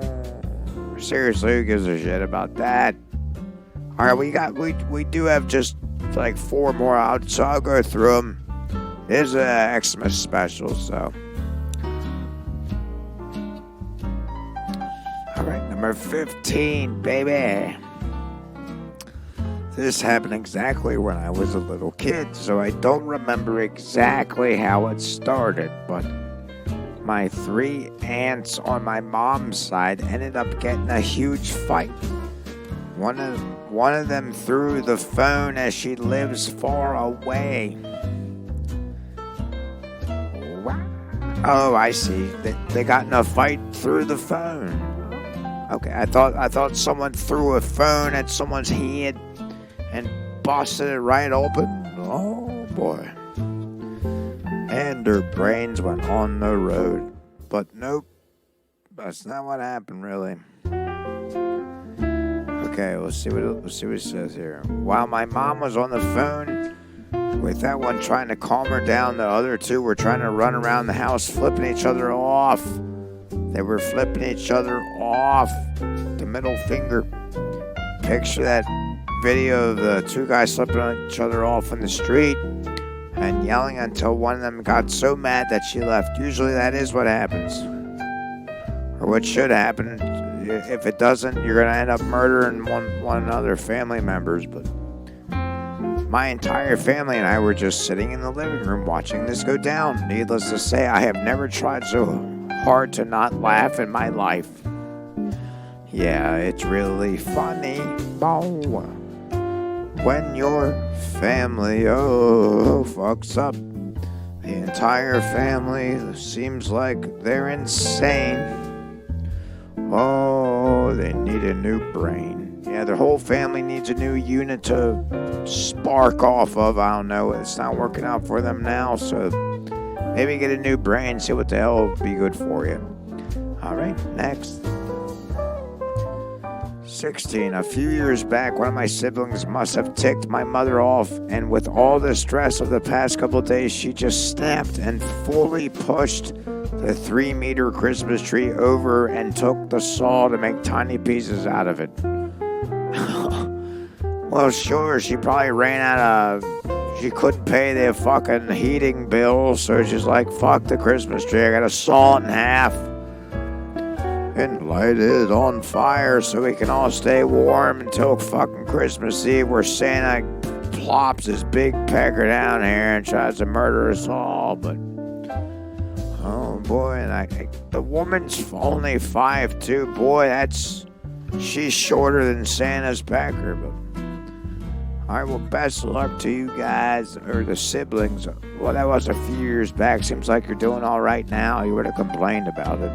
seriously, who gives a shit about that? All right, we do have just like 4 more out, so I'll go through them. There's a XMAS special, so. All right, number 15, baby. This happened exactly when I was a little kid, so I don't remember exactly how it started, but my 3 aunts on my mom's side ended up getting a huge fight. One of them threw the phone as she lives far away. Oh, I see. They got in a fight through the phone. Okay, I thought someone threw a phone at someone's head and busted it right open. Oh boy. And their brains went on the road. But nope, that's not what happened really. Okay, let's see what it says here. While my mom was on the phone with that one trying to calm her down, the other 2 were trying to run around the house flipping each other off. They were flipping each other off. The middle finger. Picture that video of the 2 guys flipping each other off in the street and yelling until one of them got so mad that she left. Usually that is what happens. Or what should happen. If it doesn't, you're going to end up murdering one another family members. But my entire family and I were just sitting in the living room watching this go down. Needless to say, I have never tried so hard to not laugh in my life. Yeah, it's really funny. When your family, fucks up. The entire family seems like they're insane. Oh, they need a new brain. Yeah, their whole family needs a new unit to spark off of. I don't know. It's not working out for them now, so maybe get a new brain, see what the hell would be good for you. All right, next. 16. A few years back, one of my siblings must have ticked my mother off, and with all the stress of the past couple of days, she just snapped and fully pushed the 3-meter Christmas tree over and took the saw to make tiny pieces out of it. Well, sure, she probably ran out of... She couldn't pay the fucking heating bill, so she's like, fuck the Christmas tree, I gotta saw it in half and light it on fire so we can all stay warm until fucking Christmas Eve, where Santa plops his big pecker down here and tries to murder us all. But oh boy, and the woman's only 5'2". Boy, she's shorter than Santa's pecker. But all right, well, best of luck to you guys, or the siblings. Well, that was a few years back. Seems like you're doing all right now. You would have complained about it.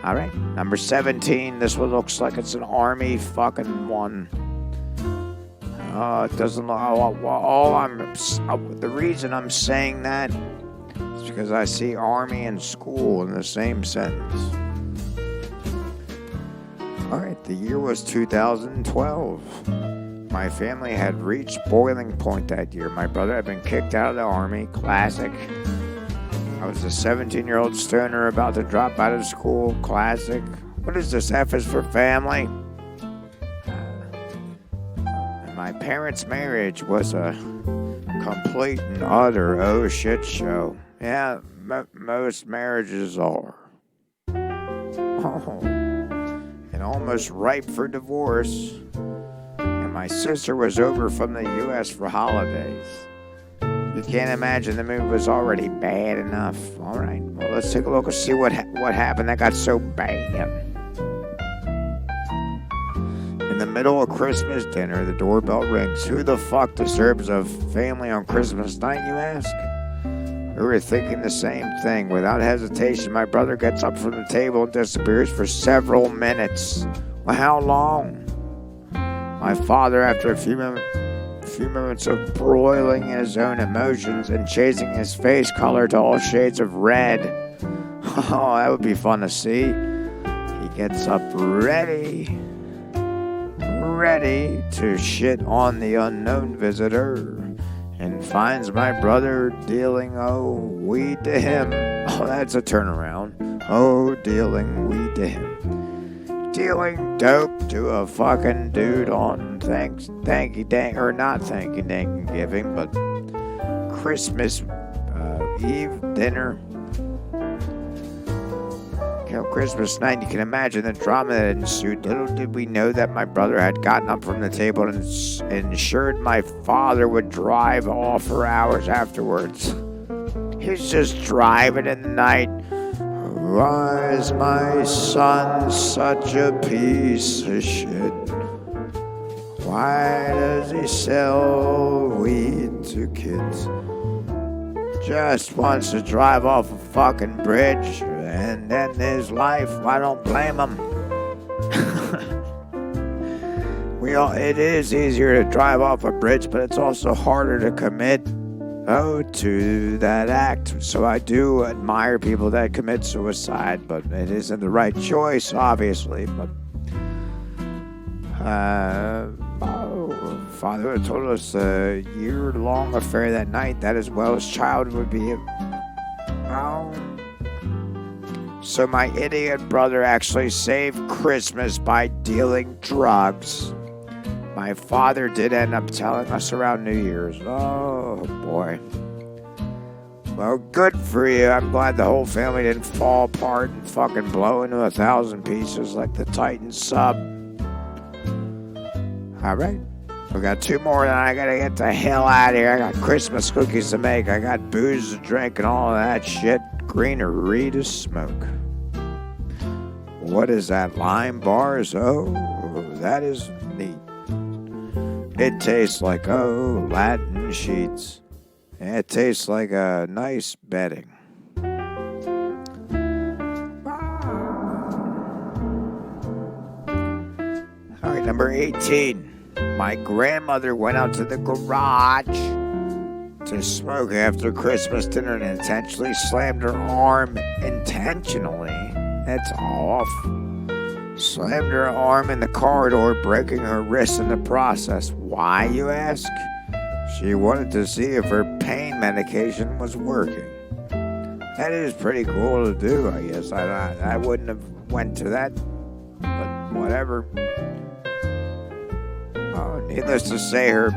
All right, number 17. This one looks like it's an army fucking one. It doesn't look... the reason I'm saying that is because I see army and school in the same sentence. All right, the year was 2012. My family had reached boiling point that year. My brother had been kicked out of the army. Classic. I was a 17-year-old stoner about to drop out of school. Classic. What is this? F is for family. And my parents' marriage was a complete and utter shit show. Yeah, most marriages are. Oh, and almost ripe for divorce. And my sister was over from the U.S. for holidays. You can't imagine the movie was already bad enough. All right, well, let's take a look and see what happened that got so bad. In the middle of Christmas dinner, the doorbell rings. Who the fuck disturbs a family on Christmas night, you ask? We were thinking the same thing. Without hesitation, my brother gets up from the table and disappears for several minutes. Well, how long? My father, after a few moments of broiling in his own emotions and chasing his face color to all shades of red. Oh, that would be fun to see. He gets up ready to shit on the unknown visitor and finds my brother dealing, weed to him. Oh, that's a turnaround. Oh, dealing weed to him. Dealing dope to a fucking dude on Thanksgiving, but Christmas Eve dinner. Christmas night, you can imagine the drama that ensued. Little did we know that my brother had gotten up from the table and ensured my father would drive off for hours afterwards. He's just driving in the night. Why is my son such a piece of shit? Why does he sell weed to kids? Just wants to drive off a fucking bridge and end his life. I don't blame him. It is easier to drive off a bridge, but it's also harder to commit to that act. So I do admire people that commit suicide, but it isn't the right choice, obviously. But father had told us a year-long affair that night, that as well as child would be. So my idiot brother actually saved Christmas by dealing drugs. My father did end up telling us around New Year's. Oh, boy. Well, good for you. I'm glad the whole family didn't fall apart and fucking blow into 1,000 pieces like the Titan sub. All right. We got 2 more, and I gotta get the hell out of here. I got Christmas cookies to make. I got booze to drink and all of that shit. Greenery to smoke. What is that? Lime bars? Oh, that is neat. It tastes like, Latin sheets. It tastes like a nice bedding. All right, number 18. My grandmother went out to the garage to smoke after Christmas dinner and intentionally slammed her arm intentionally. That's off. Slammed her arm in the corridor, breaking her wrist in the process. Why, you ask? She wanted to see if her pain medication was working. That is pretty cool to do, I guess. I wouldn't have went to that, but whatever. Needless to say, her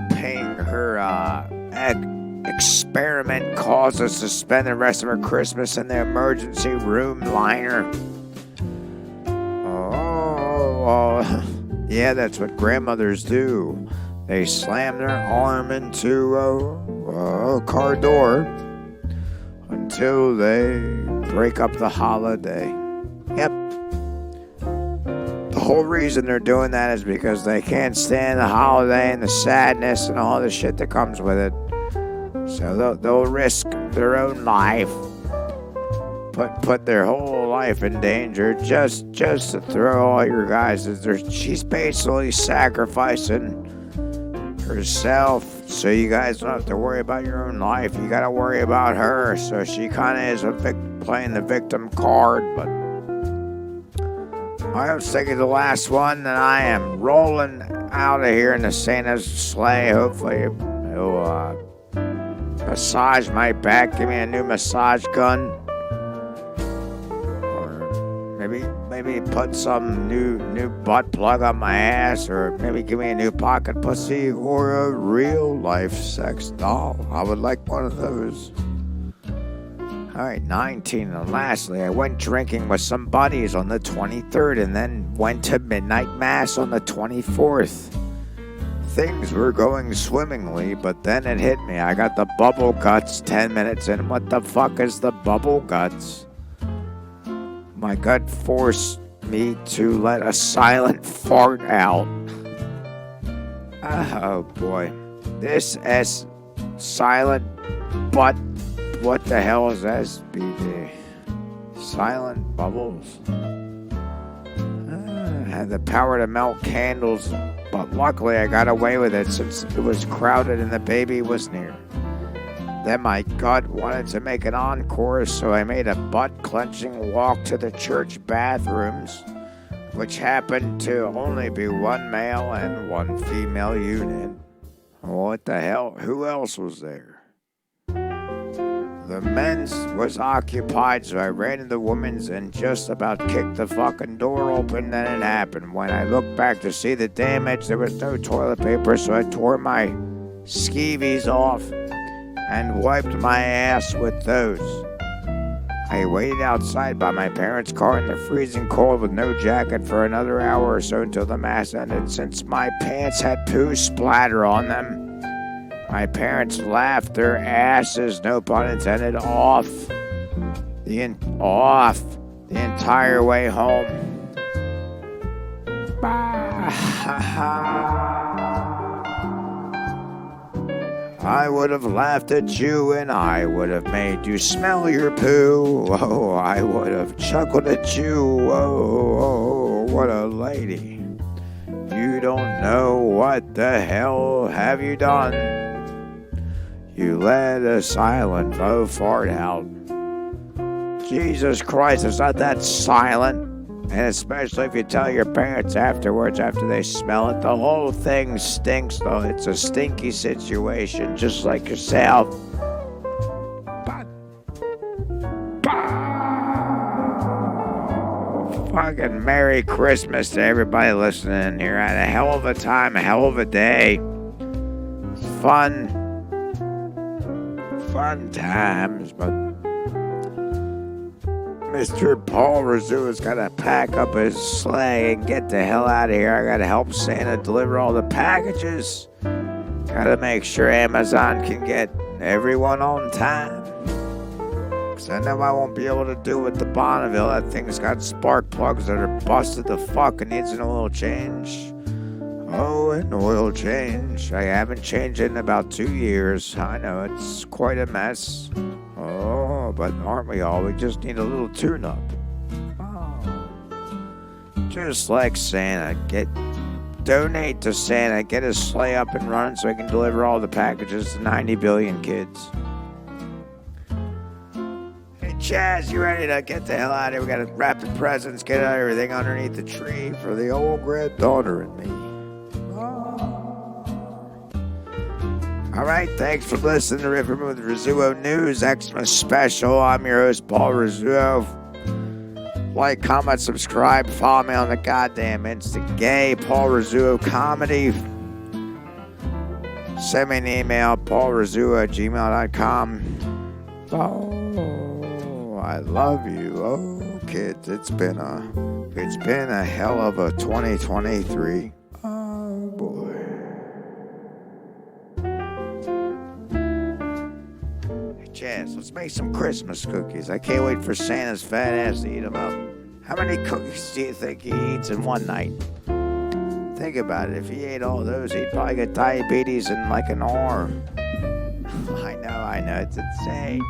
experiment caused us to spend the rest of her Christmas in the emergency room liner. Yeah, that's what grandmothers do. They slam their arm into a car door until they break up the holiday. Yep. The whole reason they're doing that is because they can't stand the holiday and the sadness and all the shit that comes with it. So they'll risk their own life, put their whole life in danger just to throw all your guys. She's basically sacrificing herself so you guys don't have to worry about your own life. You got to worry about her. So she kind of is playing the victim card, but I was thinking the last one, and I am rolling out of here in the Santa's sleigh. Hopefully he'll massage my back, give me a new massage gun, or maybe put some new butt plug on my ass, or maybe give me a new pocket pussy or a real life sex doll. I would like one of those. All right, 19. And lastly, I went drinking with some buddies on the 23rd and then went to midnight mass on the 24th. Things were going swimmingly, but then it hit me. I got the bubble guts 10 minutes in. What the fuck is the bubble guts? My gut forced me to let a silent fart out. Oh boy. This S silent butt. What the hell is SBD? Silent bubbles. I had the power to melt candles, but luckily I got away with it since it was crowded and the baby was near. Then my gut wanted to make an encore, so I made a butt-clenching walk to the church bathrooms, which happened to only be one male and one female unit. What the hell? Who else was there? The men's was occupied, so I ran to the women's and just about kicked the fucking door open. Then it happened. When I looked back to see the damage, there was no toilet paper, so I tore my skeevies off and wiped my ass with those. I waited outside by my parents' car in the freezing cold with no jacket for another hour or so until the mass ended, since my pants had poo splatter on them. My parents laughed their asses, no pun intended, off the entire way home. I would have laughed at you and I would have made you smell your poo. Oh, I would have chuckled at you. Oh, what a lady. You don't know what the hell have you done. You let a silent Mo fart out. Jesus Christ, it's not that silent. And especially if you tell your parents afterwards, after they smell it, the whole thing stinks, though. It's a stinky situation, just like yourself. But fucking Merry Christmas to everybody listening here. I had a hell of a time, a hell of a day. Fun times, but Mr. Paul Rizzuo has got to pack up his sleigh and get the hell out of here. I got to help Santa deliver all the packages. Got to make sure Amazon can get everyone on time. Because I know I won't be able to do with the Bonneville. That thing's got spark plugs that are busted the fuck and needs an oil change. Oh, an oil change. I haven't changed it in about 2 years. I know, it's quite a mess. Oh, but aren't we all? We just need a little tune-up. Oh. Just like Santa. Donate to Santa. Get his sleigh up and running so he can deliver all the packages to 90 billion kids. Hey, Chaz, you ready to get the hell out of here? We gotta wrap the presents, get everything underneath the tree for the old granddaughter and me. All right, thanks for listening to Riffin with Rizzuo News XMAS Special. I'm your host, Paul Rizzuo. Like, comment, subscribe, follow me on the goddamn Insta Gay, Paul Rizzuo Comedy. Send me an email, paulrizzuo@gmail.com. Oh, I love you. Oh, kids, it's been a hell of a 2023. Oh, boy. Chaz, let's make some Christmas cookies. I can't wait for Santa's fat ass to eat them up. How many cookies do you think he eats in one night? Think about it. If he ate all those, he'd probably get diabetes in like an hour. I know. It's insane.